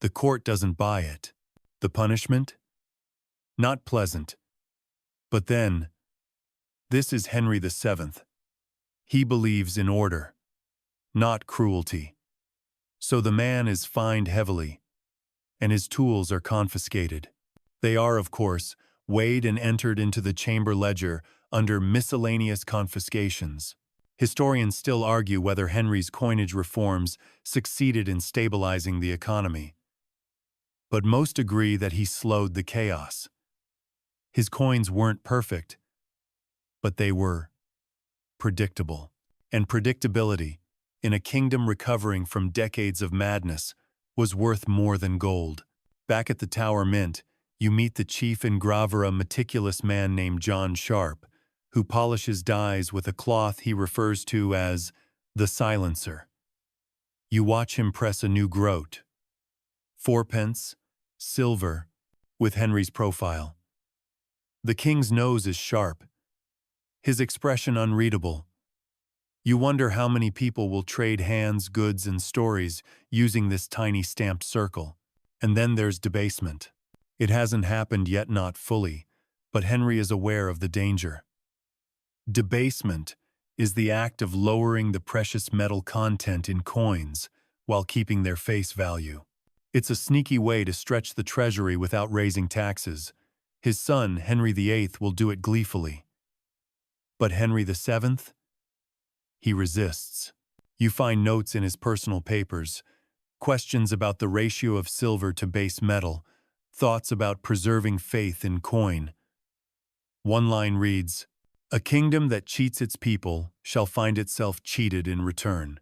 The court doesn't buy it. The punishment? Not pleasant. But then, this is Henry VII. He believes in order, not cruelty. So the man is fined heavily, and his tools are confiscated. They are, of course, weighed and entered into the chamber ledger under miscellaneous confiscations. Historians still argue whether Henry's coinage reforms succeeded in stabilizing the economy. But most agree that he slowed the chaos. His coins weren't perfect, but they were predictable. And predictability, in a kingdom recovering from decades of madness, was worth more than gold. Back at the Tower Mint, you meet the chief engraver, a meticulous man named John Sharp, who polishes dies with a cloth he refers to as the silencer. You watch him press a new groat. Fourpence, silver, with Henry's profile. The king's nose is sharp, his expression unreadable. You wonder how many people will trade hands, goods, and stories using this tiny stamped circle. And then there's debasement. It hasn't happened yet, not fully, but Henry is aware of the danger. Debasement is the act of lowering the precious metal content in coins while keeping their face value. It's a sneaky way to stretch the treasury without raising taxes. His son, Henry VIII, will do it gleefully. But Henry VII? He resists. You find notes in his personal papers, questions about the ratio of silver to base metal, thoughts about preserving faith in coin. One line reads, "A kingdom that cheats its people shall find itself cheated in return."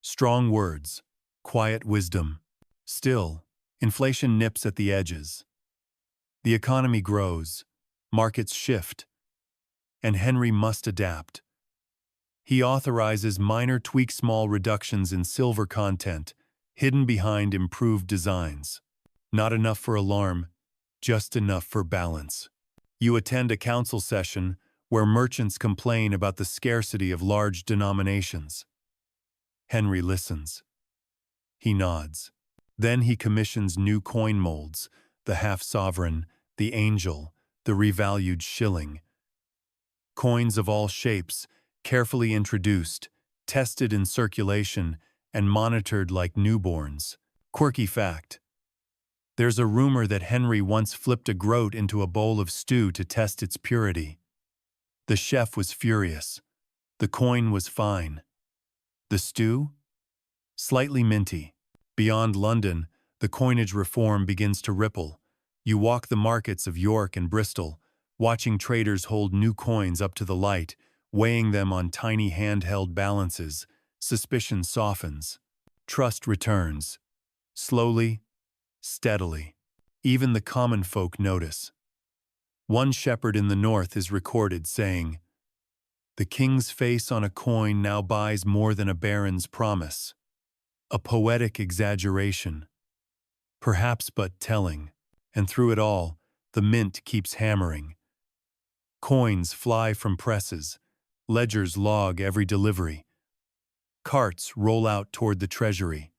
Strong words, quiet wisdom. Still, inflation nips at the edges. The economy grows, markets shift, and Henry must adapt. He authorizes minor small reductions in silver content, hidden behind improved designs. Not enough for alarm, just enough for balance. You attend a council session where merchants complain about the scarcity of large denominations. Henry listens. He nods. Then he commissions new coin molds, the half-sovereign, the angel, the revalued shilling. Coins of all shapes, carefully introduced, tested in circulation, and monitored like newborns. Quirky fact. There's a rumor that Henry once flipped a groat into a bowl of stew to test its purity. The chef was furious. The coin was fine. The stew? Slightly minty. Beyond London, the coinage reform begins to ripple. You walk the markets of York and Bristol, watching traders hold new coins up to the light, weighing them on tiny handheld balances. Suspicion softens. Trust returns. Slowly, steadily. Even the common folk notice. One shepherd in the north is recorded saying, "The king's face on a coin now buys more than a baron's promise." A poetic exaggeration. Perhaps but telling. And through it all, the mint keeps hammering. Coins fly from presses. Ledgers log every delivery. Carts roll out toward the treasury.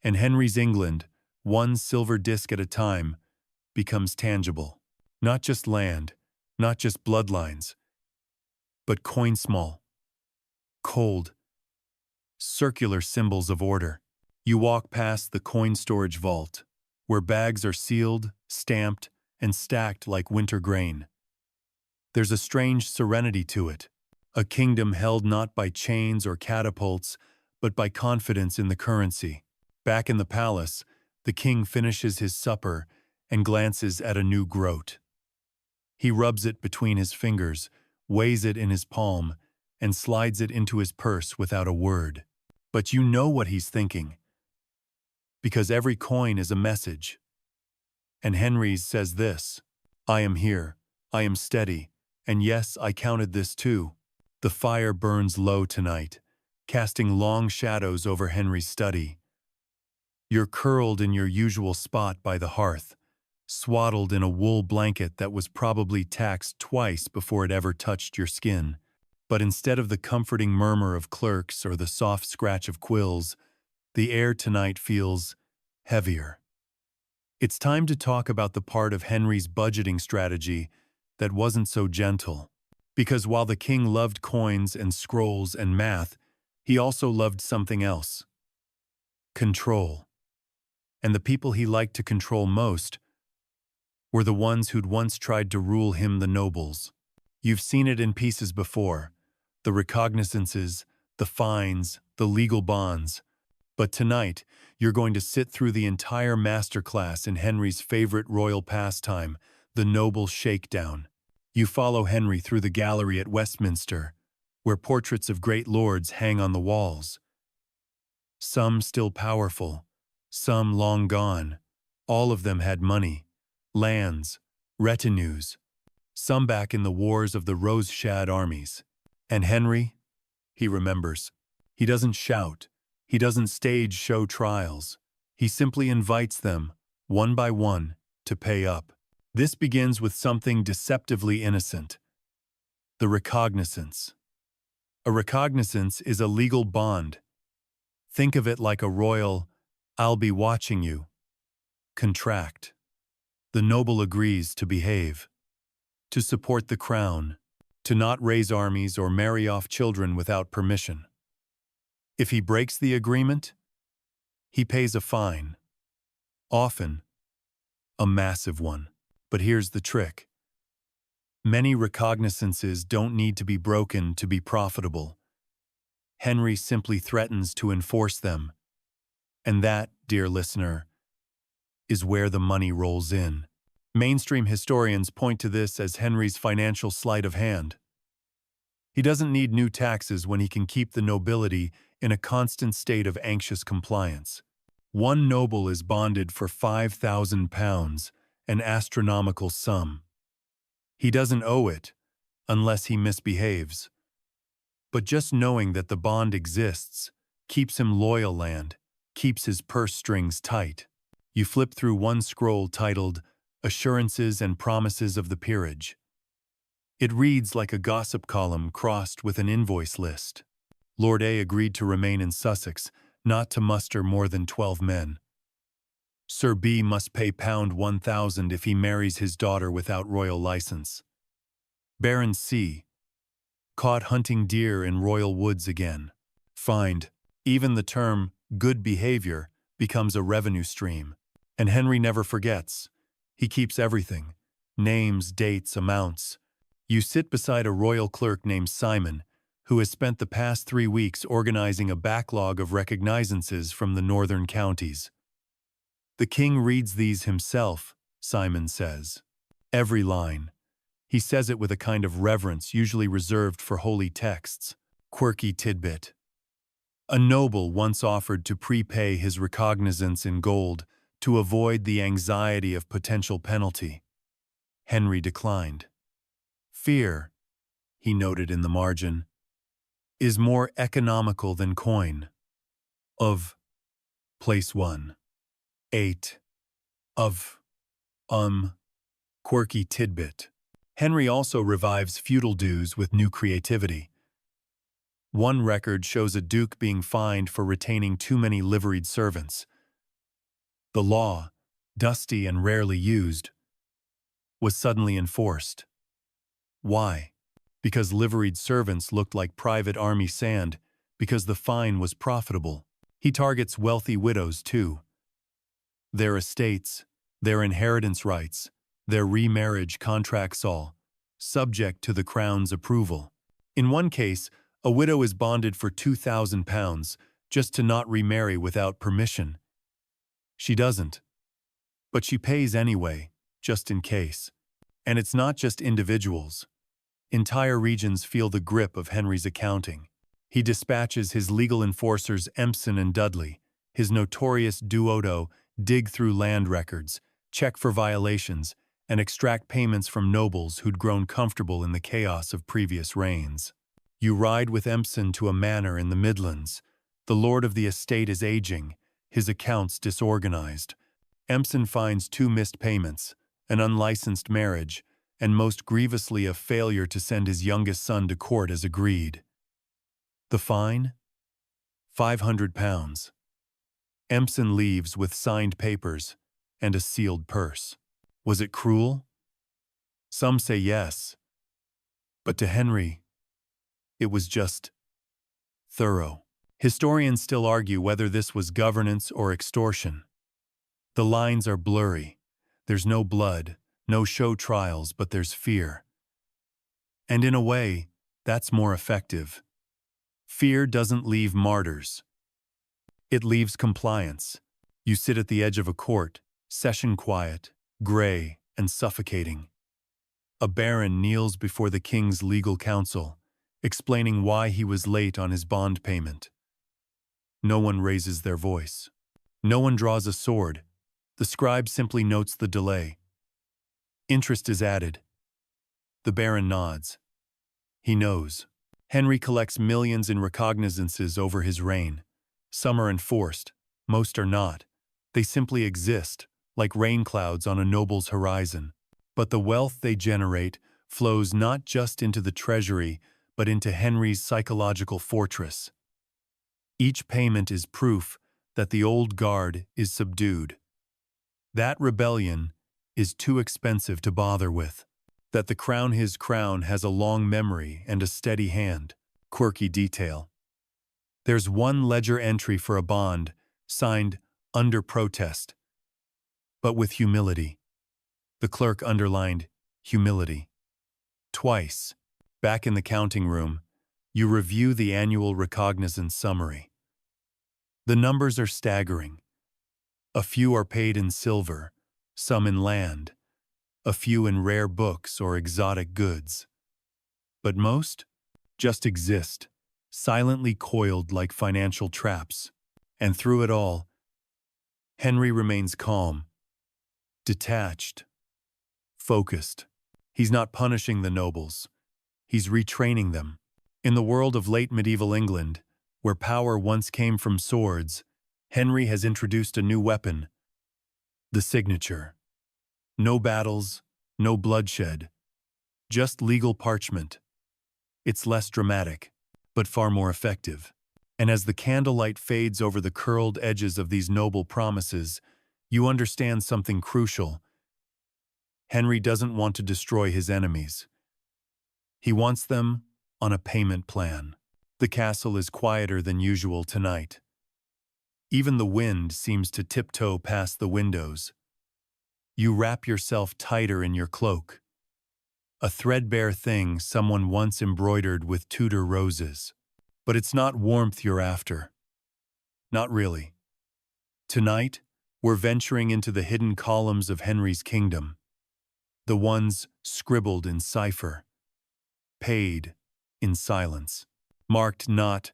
And Henry's England, one silver disc at a time, becomes tangible. Not just land, not just bloodlines, but coin small, cold, circular symbols of order. You walk past the coin storage vault, where bags are sealed, stamped, and stacked like winter grain. There's a strange serenity to it, a kingdom held not by chains or catapults, but by confidence in the currency. Back in the palace, the king finishes his supper and glances at a new groat. He rubs it between his fingers, weighs it in his palm, and slides it into his purse without a word. But you know what he's thinking, because every coin is a message. And Henry's says this, "I am here, I am steady, and yes, I counted this too." The fire burns low tonight, casting long shadows over Henry's study. You're curled in your usual spot by the hearth, swaddled in a wool blanket that was probably taxed twice before it ever touched your skin. But instead of the comforting murmur of clerks or the soft scratch of quills, the air tonight feels heavier. It's time to talk about the part of Henry's budgeting strategy that wasn't so gentle. Because while the king loved coins and scrolls and math, he also loved something else. Control. And the people he liked to control most were the ones who'd once tried to rule him, the nobles. You've seen it in pieces before, the recognizances, the fines, the legal bonds. But tonight, you're going to sit through the entire masterclass in Henry's favorite royal pastime, the noble shakedown. You follow Henry through the gallery at Westminster, where portraits of great lords hang on the walls. Some still powerful, some long gone. All of them had money, lands, retinues, some back in the wars of the rose-shad armies. And Henry, he remembers. He doesn't shout. He doesn't stage show trials. He simply invites them, one by one, to pay up. This begins with something deceptively innocent: the recognizance. A recognizance is a legal bond. Think of it like a royal, "I'll be watching you" contract. The noble agrees to behave, to support the crown, to not raise armies or marry off children without permission. If he breaks the agreement, he pays a fine. Often, a massive one. But here's the trick. Many recognizances don't need to be broken to be profitable. Henry simply threatens to enforce them. And that, dear listener, is where the money rolls in. Mainstream historians point to this as Henry's financial sleight of hand. He doesn't need new taxes when he can keep the nobility in a constant state of anxious compliance. One noble is bonded for £5,000, an astronomical sum. He doesn't owe it, unless he misbehaves. But just knowing that the bond exists keeps him loyal land, keeps his purse strings tight. You flip through one scroll titled Assurances and Promises of the Peerage. It reads like a gossip column crossed with an invoice list. Lord A agreed to remain in Sussex, not to muster more than 12 men. Sir B must pay £1,000 if he marries his daughter without royal license. Baron C, caught hunting deer in royal woods again. Fined. Even the term good behavior becomes a revenue stream. And Henry never forgets. He keeps everything: names, dates, amounts. You sit beside a royal clerk named Simon, who has spent the past 3 weeks organizing a backlog of recognizances from the northern counties. The king reads these himself, Simon says. Every line. He says it with a kind of reverence usually reserved for holy texts. Quirky tidbit. A noble once offered to prepay his recognizance in gold to avoid the anxiety of potential penalty. Henry declined. Fear, he noted in the margin, is more economical than coin. Of place 1. 8. Of quirky tidbit. Henry also revives feudal dues with new creativity. One record shows a duke being fined for retaining too many liveried servants. The law, dusty and rarely used, was suddenly enforced. Why? Because liveried servants looked like private army sand, because the fine was profitable. He targets wealthy widows too. Their estates, their inheritance rights, their remarriage contracts all subject to the crown's approval. In one case, a widow is bonded for £2,000 just to not remarry without permission. She doesn't. But she pays anyway, just in case. And it's not just individuals. Entire regions feel the grip of Henry's accounting. He dispatches his legal enforcers Empson and Dudley, his notorious duodo, dig through land records, check for violations, and extract payments from nobles who'd grown comfortable in the chaos of previous reigns. You ride with Empson to a manor in the Midlands. The lord of the estate is aging, his accounts disorganized. Empson finds 2 missed payments, an unlicensed marriage, and most grievously a failure to send his youngest son to court as agreed. The fine? £500. Empson leaves with signed papers and a sealed purse. Was it cruel? Some say yes. But to Henry, it was just thorough. Historians still argue whether this was governance or extortion. The lines are blurry. There's no blood, no show trials, but there's fear. And in a way, that's more effective. Fear doesn't leave martyrs. It leaves compliance. You sit at the edge of a court, session quiet, gray, and suffocating. A baron kneels before the king's legal counsel, explaining why he was late on his bond payment. No one raises their voice. No one draws a sword. The scribe simply notes the delay. Interest is added. The Baron nods. He knows. Henry collects millions in recognizances over his reign. Some are enforced, most are not. They simply exist, like rain clouds on a noble's horizon. But the wealth they generate flows not just into the treasury, but into Henry's psychological fortress. Each payment is proof that the old guard is subdued. That rebellion is too expensive to bother with. That the crown his crown has a long memory and a steady hand. Quirky detail. There's one ledger entry for a bond, signed under protest, but with humility. The clerk underlined humility. Twice, back in the counting room, you review the annual recognizance summary. The numbers are staggering. A few are paid in silver, some in land, a few in rare books or exotic goods. But most just exist, silently coiled like financial traps. And through it all, Henry remains calm, detached, focused. He's not punishing the nobles. He's retraining them. In the world of late medieval England, where power once came from swords, Henry has introduced a new weapon, the signature. No battles, no bloodshed, just legal parchment. It's less dramatic, but far more effective. And as the candlelight fades over the curled edges of these noble promises, you understand something crucial. Henry doesn't want to destroy his enemies. He wants them on a payment plan. The castle is quieter than usual tonight. Even the wind seems to tiptoe past the windows. You wrap yourself tighter in your cloak. A threadbare thing someone once embroidered with Tudor roses. But it's not warmth you're after. Not really. Tonight, we're venturing into the hidden columns of Henry's kingdom. The ones scribbled in cipher. Paid in silence. Marked not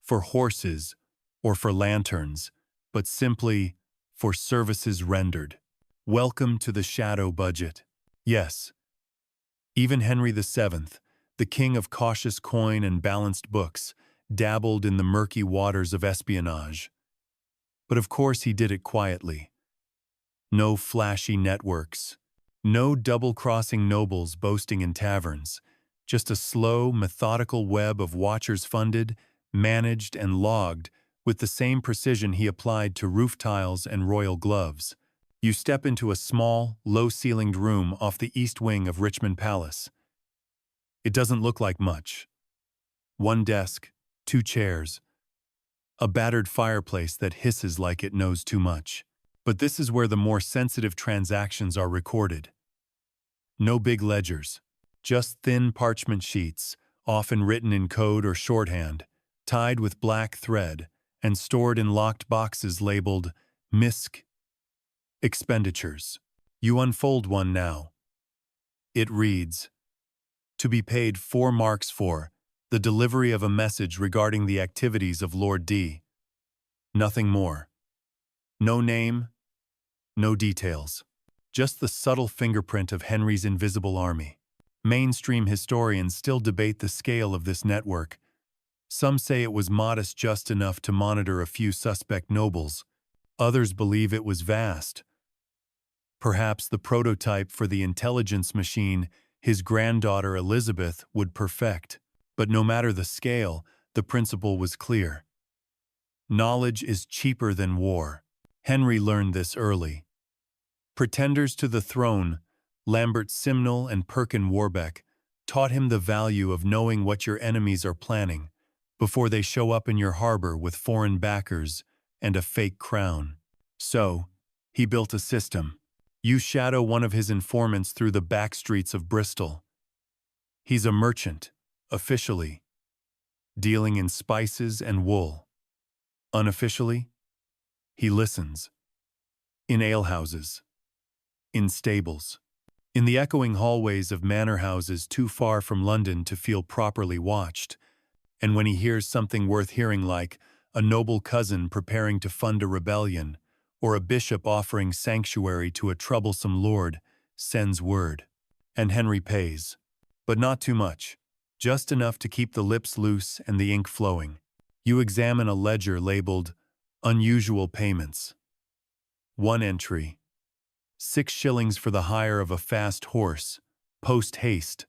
for horses or for lanterns, but simply for services rendered. Welcome to the shadow budget. Yes, even Henry VII, the king of cautious coin and balanced books, dabbled in the murky waters of espionage. But of course he did it quietly. No flashy networks, no double-crossing nobles boasting in taverns, just a slow, methodical web of watchers funded, managed, and logged with the same precision he applied to roof tiles and royal gloves. You step into a small, low-ceilinged room off the east wing of Richmond Palace. It doesn't look like much. One desk, 2 chairs, a battered fireplace that hisses like it knows too much. But this is where the more sensitive transactions are recorded. No big ledgers, just thin parchment sheets, often written in code or shorthand, tied with black thread, and stored in locked boxes labeled MISC expenditures. You unfold one now. It reads, to be paid 4 marks for the delivery of a message regarding the activities of Lord D. Nothing more. No name, no details. Just the subtle fingerprint of Henry's invisible army. Mainstream historians still debate the scale of this network. Some say it was modest just enough to monitor a few suspect nobles. Others believe it was vast. Perhaps the prototype for the intelligence machine his granddaughter Elizabeth would perfect. But no matter the scale, the principle was clear. Knowledge is cheaper than war. Henry learned this early. Pretenders to the throne, Lambert Simnel and Perkin Warbeck, taught him the value of knowing what your enemies are planning before they show up in your harbor with foreign backers and a fake crown. So, he built a system. You shadow one of his informants through the back streets of Bristol. He's a merchant, officially, dealing in spices and wool. Unofficially, he listens. In alehouses, in stables, in the echoing hallways of manor houses too far from London to feel properly watched, and when he hears something worth hearing like a noble cousin preparing to fund a rebellion, or a bishop offering sanctuary to a troublesome lord, sends word. And Henry pays. but not too much. Just enough to keep the lips loose and the ink flowing. You examine a ledger labeled Unusual Payments. One entry. 6 shillings for the hire of a fast horse, post haste,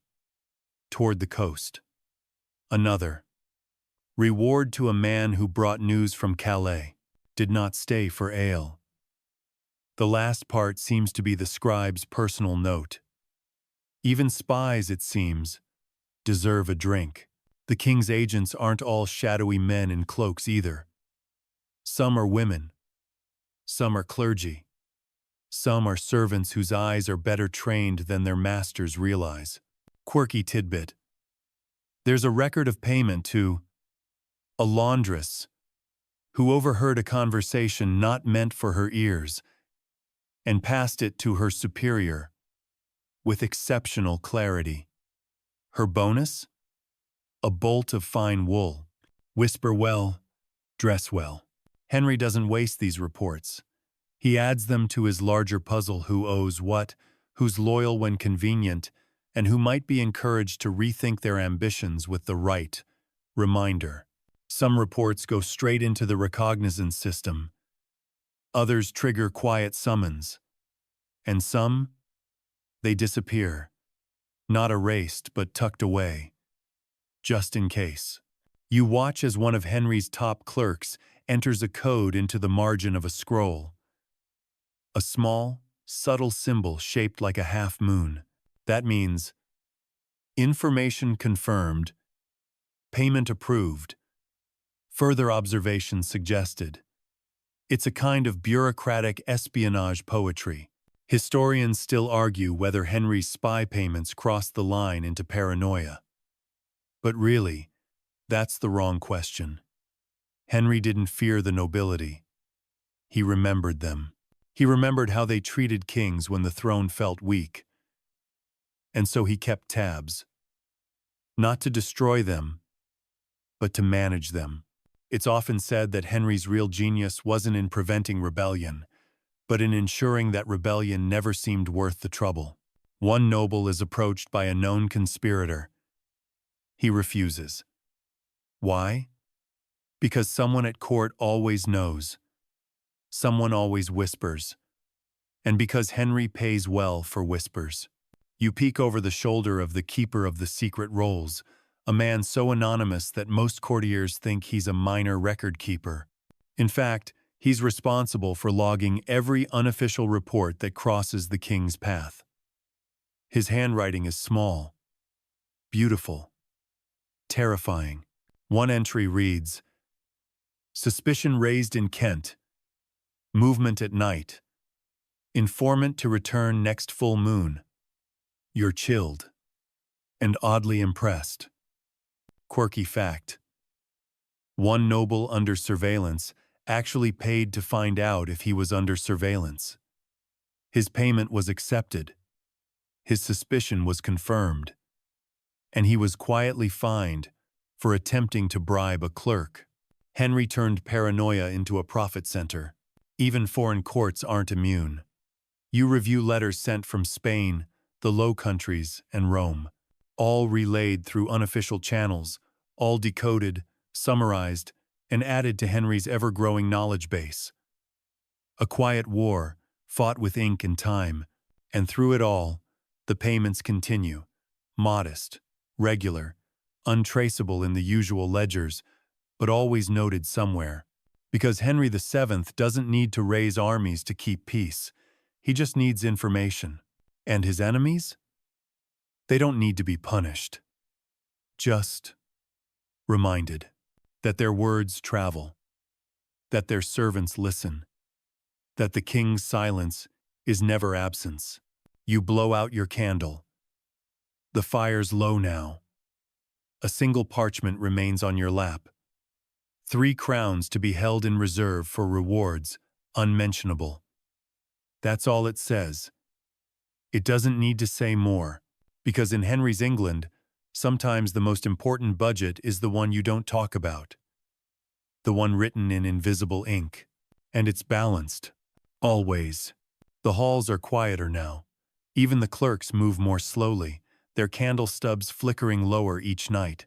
toward the coast. Another. Reward to a man who brought news from Calais, did not stay for ale. The last part seems to be the scribe's personal note. Even spies, it seems, deserve a drink. The king's agents aren't all shadowy men in cloaks either. Some are women. Some are clergy. Some are servants whose eyes are better trained than their masters realize. Quirky tidbit. There's a record of payment to a laundress who overheard a conversation not meant for her ears and passed it to her superior with exceptional clarity. Her bonus? A bolt of fine wool. Whisper well, dress well. Henry doesn't waste these reports. He adds them to his larger puzzle: who owes what, who's loyal when convenient, and who might be encouraged to rethink their ambitions with the right reminder. Some reports go straight into the recognizance system. Others trigger quiet summons. And some, they disappear. Not erased, but tucked away. Just in case. You watch as one of Henry's top clerks enters a code into the margin of a scroll. A small, subtle symbol shaped like a half moon. That means information confirmed, payment approved, further observation suggested. It's a kind of bureaucratic espionage poetry. Historians still argue whether Henry's spy payments crossed the line into paranoia. But really, that's the wrong question. Henry didn't fear the nobility. He remembered them. He remembered how they treated kings when the throne felt weak. And so he kept tabs. Not to destroy them, but to manage them. It's often said that Henry's real genius wasn't in preventing rebellion, but in ensuring that rebellion never seemed worth the trouble. One noble is approached by a known conspirator. He refuses. Why? Because someone at court always knows. Someone always whispers. And because Henry pays well for whispers. You peek over the shoulder of the keeper of the secret rolls, a man so anonymous that most courtiers think he's a minor record keeper. In fact, he's responsible for logging every unofficial report that crosses the king's path. His handwriting is small, beautiful, terrifying. One entry reads, "Suspicion raised in Kent. Movement at night. Informant to return next full moon. You're chilled and oddly impressed." Quirky fact. One noble under surveillance actually paid to find out if he was under surveillance. His payment was accepted. His suspicion was confirmed. And he was quietly fined for attempting to bribe a clerk. Henry turned paranoia into a profit center. Even foreign courts aren't immune. You review letters sent from Spain, the Low Countries, and Rome, all relayed through unofficial channels, all decoded, summarized, and added to Henry's ever-growing knowledge base. A quiet war, fought with ink and time, and through it all, the payments continue, modest, regular, untraceable in the usual ledgers, but always noted somewhere. Because Henry VII doesn't need to raise armies to keep peace. He just needs information. And his enemies? They don't need to be punished. Just reminded that their words travel, that their servants listen, that the king's silence is never absence. You blow out your candle. The fire's low now. A single parchment remains on your lap. 3 crowns to be held in reserve for rewards, unmentionable. That's all it says. It doesn't need to say more, because in Henry's England, sometimes the most important budget is the one you don't talk about. The one written in invisible ink. And it's balanced. Always. The halls are quieter now. Even the clerks move more slowly. their candle stubs flickering lower each night.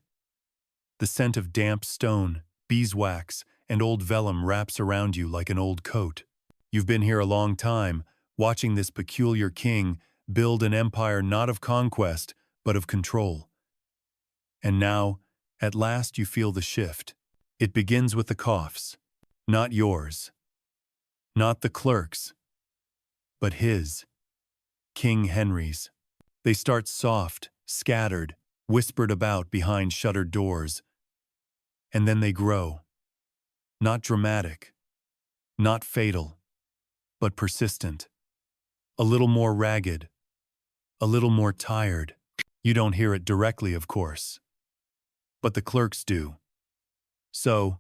The scent of damp stone, beeswax, and old vellum wraps around you like an old coat. You've been here a long time, watching this peculiar king build an empire not of conquest, but of control. And now, at last you feel the shift. It begins with the coughs. Not yours. Not the clerk's. But his. King Henry's. They start soft, scattered, whispered about behind shuttered doors. And then they grow. Not dramatic. Not fatal. But persistent. A little more ragged. A little more tired. You don't hear it directly, of course. But the clerks do. So,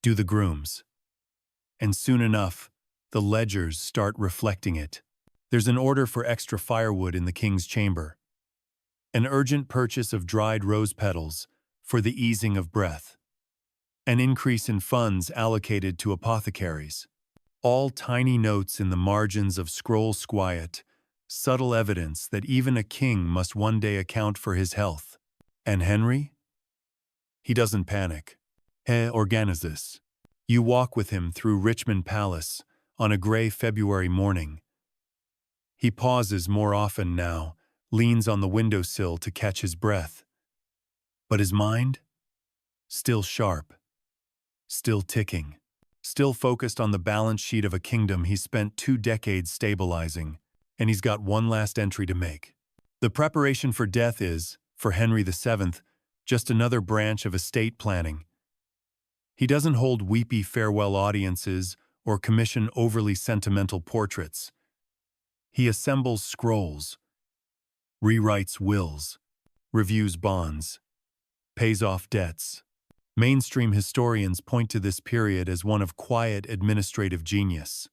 do the grooms. And soon enough, the ledgers start reflecting it. There's an order for extra firewood in the king's chamber. An urgent purchase of dried rose petals for the easing of breath. An increase in funds allocated to apothecaries. All tiny notes in the margins of scroll squiet, subtle evidence that even a king must one day account for his health. And Henry? He doesn't panic. He organizes. You walk with him through Richmond Palace on a gray February morning. He pauses more often now, leans on the windowsill to catch his breath. But his mind? Still sharp. Still ticking. Still focused on the balance sheet of a kingdom he spent 2 decades stabilizing, and he's got one last entry to make. The preparation for death is, for Henry VII, just another branch of estate planning. He doesn't hold weepy farewell audiences or commission overly sentimental portraits. He assembles scrolls, rewrites wills, reviews bonds, pays off debts. Mainstream historians point to this period as one of quiet administrative genius.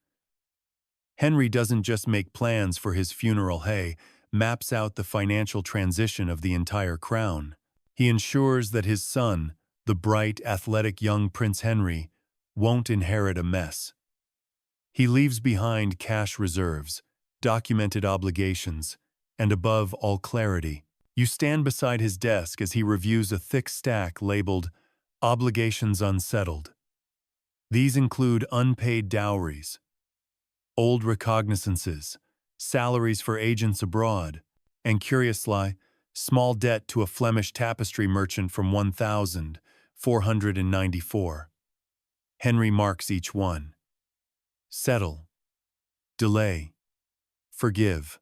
Henry doesn't just make plans for his funeral, he maps out the financial transition of the entire crown. He ensures that his son, the bright, athletic young Prince Henry, won't inherit a mess. He leaves behind cash reserves, documented obligations, and above all clarity. You stand beside his desk as he reviews a thick stack labeled Obligations Unsettled. These include unpaid dowries, old recognizances, salaries for agents abroad, and curiously, small debt to a Flemish tapestry merchant from 1494. Henry marks each one. Settle. Delay. Forgive.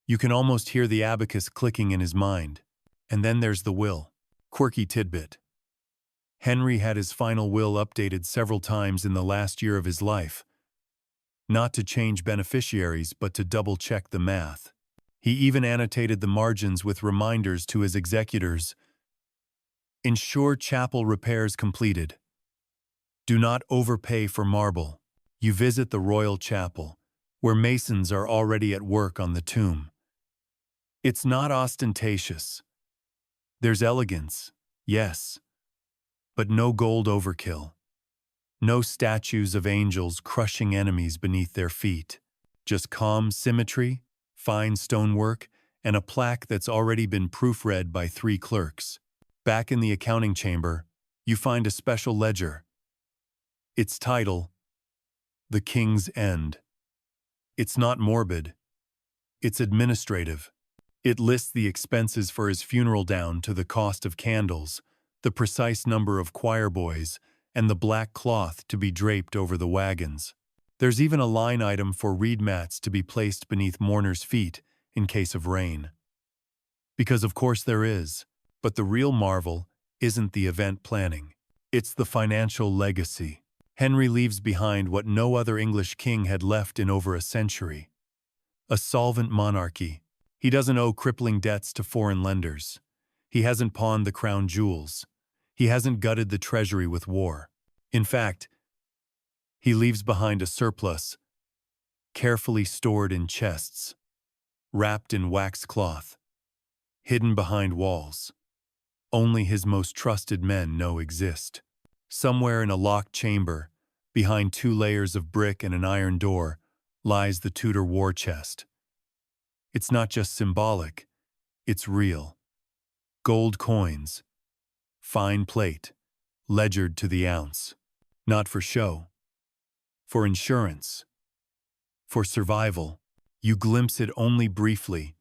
You can almost hear the abacus clicking in his mind. And then there's the will. Quirky tidbit. Henry had his final will updated several times in the last year of his life. Not to change beneficiaries, but to double-check the math. He even annotated the margins with reminders to his executors. Ensure chapel repairs completed. Do not overpay for marble. You visit the royal chapel, where masons are already at work on the tomb. It's not ostentatious. There's elegance, yes, but no gold overkill. No statues of angels crushing enemies beneath their feet. Just calm symmetry, fine stonework, and a plaque that's already been proofread by 3 clerks. Back in the accounting chamber, you find a special ledger. Its title, The King's End. It's not morbid. It's administrative. It lists the expenses for his funeral down to the cost of candles, the precise number of choir boys, and the black cloth to be draped over the wagons. There's even a line item for reed mats to be placed beneath mourners' feet in case of rain. Because of course there is, but the real marvel isn't the event planning. It's the financial legacy. Henry leaves behind what no other English king had left in over a century. A solvent monarchy. He doesn't owe crippling debts to foreign lenders. He hasn't pawned the crown jewels. He hasn't gutted the treasury with war. In fact, he leaves behind a surplus, carefully stored in chests, wrapped in wax cloth, hidden behind walls. Only his most trusted men know exist. Somewhere in a locked chamber, behind 2 layers of brick and an iron door, lies the Tudor war chest. It's not just symbolic, It's real. Gold coins, fine plate, ledgered to the ounce. Not for show. For insurance. For survival. You glimpse it only briefly.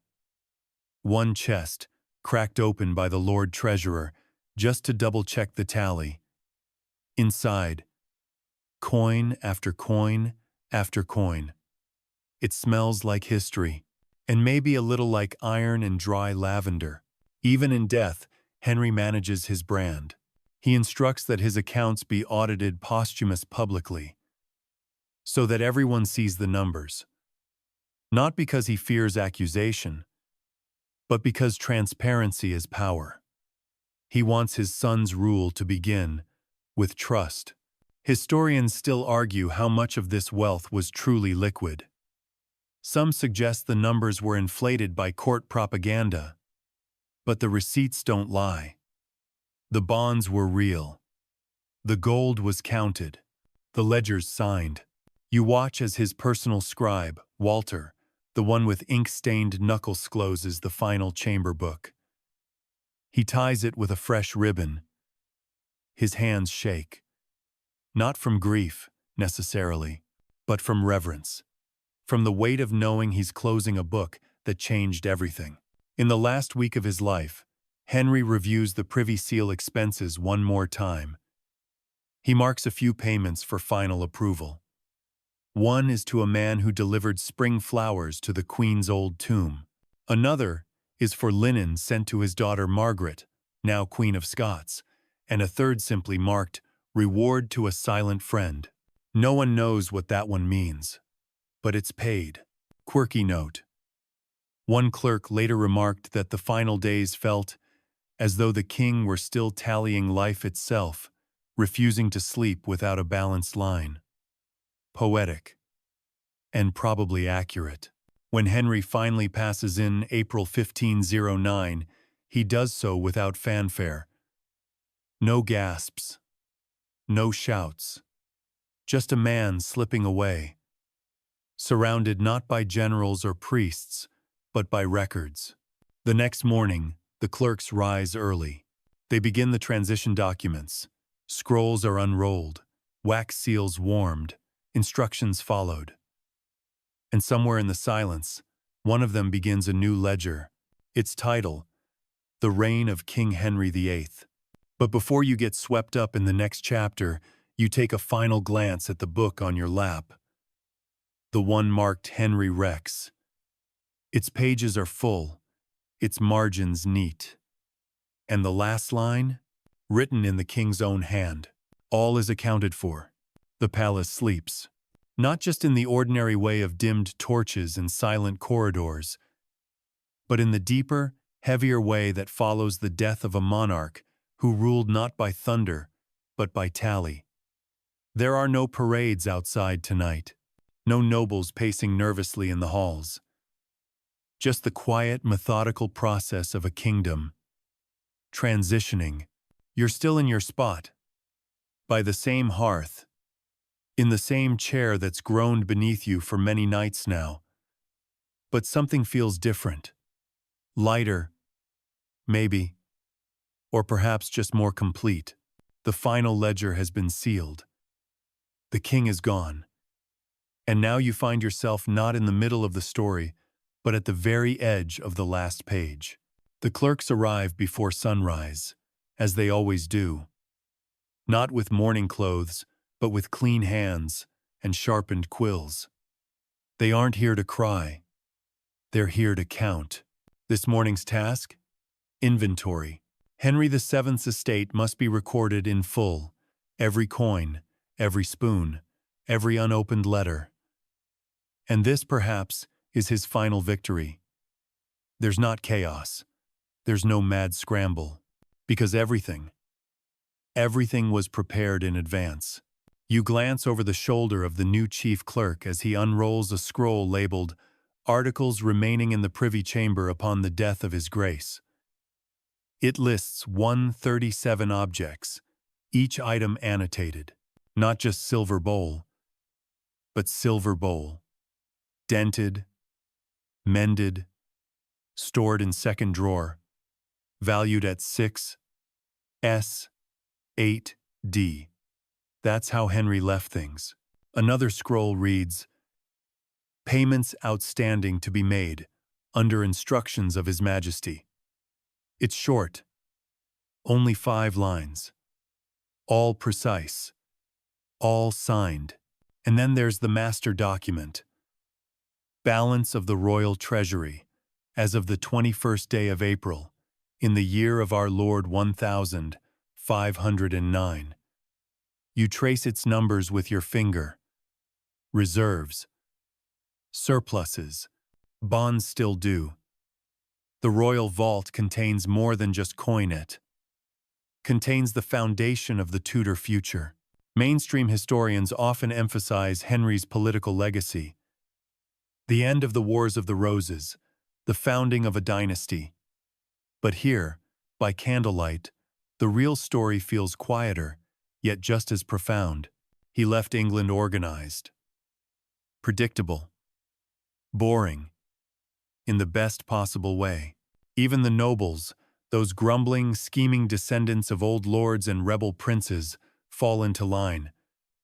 One chest, cracked open by the Lord Treasurer, just to double-check the tally. Inside, coin after coin after coin. It smells like history, and maybe a little like iron and dry lavender. Even in death, Henry manages his brand. He instructs that his accounts be audited posthumous publicly, so that everyone sees the numbers. Not because he fears accusation, but because transparency is power. He wants his son's rule to begin with trust. Historians still argue how much of this wealth was truly liquid. Some suggest the numbers were inflated by court propaganda, but the receipts don't lie. The bonds were real. The gold was counted. The ledgers signed. You watch as his personal scribe, Walter, the one with ink-stained knuckles, closes the final chamber book. He ties it with a fresh ribbon. His hands shake. Not from grief, necessarily, but from reverence. From the weight of knowing he's closing a book that changed everything. In the last week of his life, Henry reviews the Privy Seal expenses one more time. He marks a few payments for final approval. One is to a man who delivered spring flowers to the Queen's old tomb. Another is for linen sent to his daughter Margaret, now Queen of Scots, and a third simply marked, "Reward to a silent friend." No one knows what that one means, but it's paid. Quirky note. One clerk later remarked that the final days felt as though the king were still tallying life itself, refusing to sleep without a balanced line. Poetic. And probably accurate. When Henry finally passes in April 1509, he does so without fanfare. No gasps. No shouts. Just a man slipping away, surrounded not by generals or priests, but by records. The next morning, the clerks rise early. They begin the transition documents. Scrolls are unrolled, wax seals warmed, instructions followed. And somewhere in the silence, one of them begins a new ledger. Its title, The Reign of King Henry VIII. But before you get swept up in the next chapter, you take a final glance at the book on your lap. The one marked Henry Rex. Its pages are full, its margins neat. And the last line? Written in the king's own hand. All is accounted for. The palace sleeps. Not just in the ordinary way of dimmed torches and silent corridors, but in the deeper, heavier way that follows the death of a monarch who ruled not by thunder, but by tally. There are no parades outside tonight, no nobles pacing nervously in the halls. Just the quiet, methodical process of a kingdom. Transitioning. You're still in your spot. By the same hearth. In the same chair that's groaned beneath you for many nights now. But something feels different. Lighter. Maybe. Or perhaps just more complete. The final ledger has been sealed. The king is gone. And now you find yourself not in the middle of the story, but at the very edge of the last page. The clerks arrive before sunrise, as they always do. Not with mourning clothes, but with clean hands and sharpened quills. They aren't here to cry. They're here to count. This morning's task? Inventory. Henry VII's estate must be recorded in full. Every coin, every spoon, every unopened letter. And this, perhaps, is his final victory. There's not chaos. There's no mad scramble. Because everything was prepared in advance. You glance over the shoulder of the new chief clerk as he unrolls a scroll labeled "Articles Remaining in the Privy Chamber upon the Death of His Grace." It lists 137 objects, each item annotated. Not just silver bowl, but silver bowl. Dented, mended, stored in second drawer, valued at 6s8d. That's how Henry left things. Another scroll reads, "Payments outstanding to be made, under instructions of His Majesty." It's short, only 5 lines, all precise, all signed. And then there's the master document. Balance of the Royal Treasury, as of the 21st day of April, in the year of our Lord 1509. You trace its numbers with your finger. Reserves, surpluses, bonds still due. The royal vault contains more than just coin. It contains the foundation of the Tudor future. Mainstream historians often emphasize Henry's political legacy. The end of the Wars of the Roses, the founding of a dynasty. But here, by candlelight, the real story feels quieter, yet just as profound. He left England organized, predictable, boring, in the best possible way. Even the nobles, those grumbling, scheming descendants of old lords and rebel princes, fall into line,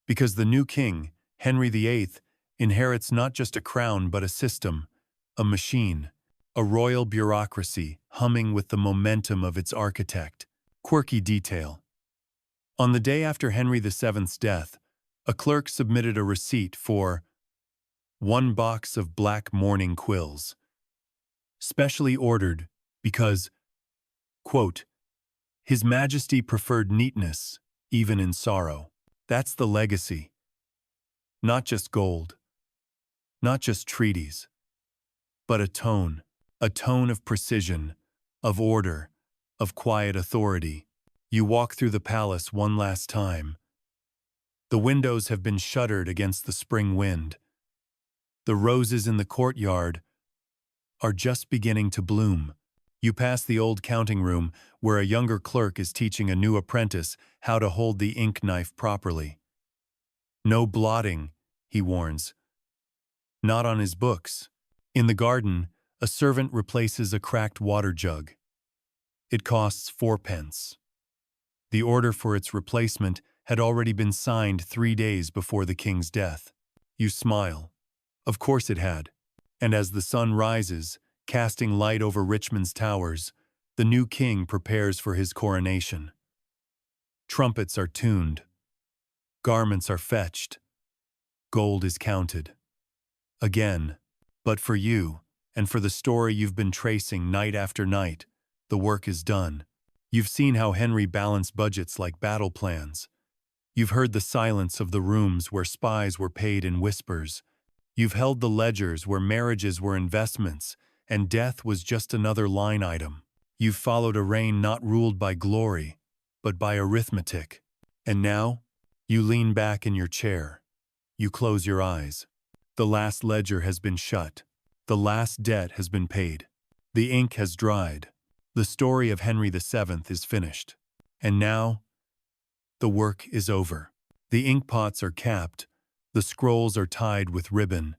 because the new king, Henry VIII, inherits not just a crown but a system, a machine, a royal bureaucracy humming with the momentum of its architect. Quirky detail. On the day after Henry VII's death, a clerk submitted a receipt for 1 box of black mourning quills, specially ordered because, quote, His Majesty preferred neatness, even in sorrow. That's the legacy. Not just gold, not just treaties, but a tone of precision, of order, of quiet authority. You walk through the palace one last time. The windows have been shuttered against the spring wind. The roses in the courtyard are just beginning to bloom. You pass the old counting room where a younger clerk is teaching a new apprentice how to hold the ink knife properly. No blotting, he warns. Not on his books. In the garden, a servant replaces a cracked water jug. It costs 4 pence. The order for its replacement had already been signed 3 days before the king's death. You smile. Of course it had. And as the sun rises, casting light over Richmond's towers, the new king prepares for his coronation. Trumpets are tuned. Garments are fetched. Gold is counted. Again, but for you, and for the story you've been tracing night after night, the work is done. You've seen how Henry balanced budgets like battle plans. You've heard the silence of the rooms where spies were paid in whispers. You've held the ledgers where marriages were investments, and death was just another line item. You've followed a reign not ruled by glory, but by arithmetic. And now, you lean back in your chair. You close your eyes. The last ledger has been shut. The last debt has been paid. The ink has dried. The story of Henry VII is finished. And now, the work is over. The inkpots are capped. The scrolls are tied with ribbon.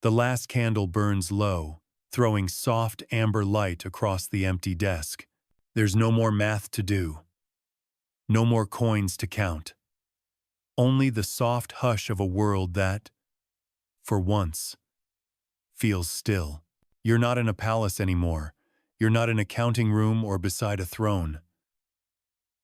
The last candle burns low, throwing soft amber light across the empty desk. There's no more math to do. No more coins to count. Only the soft hush of a world that, for once, feels still. You're not in a palace anymore. You're not in a counting room or beside a throne.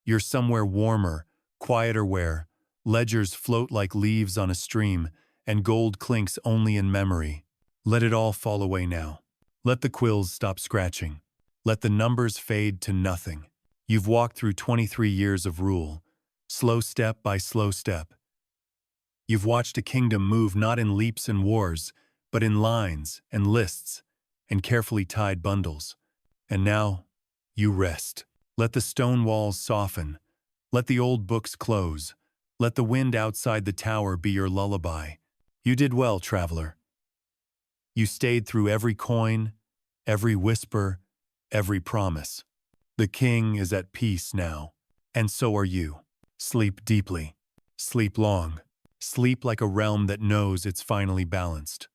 You're somewhere warmer, quieter where ledgers float like leaves on a stream and gold clinks only in memory. Let it all fall away now. Let the quills stop scratching. Let the numbers fade to nothing. You've walked through 23 years of rule, slow step by slow step. You've watched a kingdom move not in leaps and wars, but in lines and lists and carefully tied bundles. And now, you rest. Let the stone walls soften. Let the old books close. Let the wind outside the tower be your lullaby. You did well, traveler. You stayed through every coin, every whisper, every promise. The king is at peace now, and so are you. Sleep deeply. Sleep long. Sleep like a realm that knows it's finally balanced.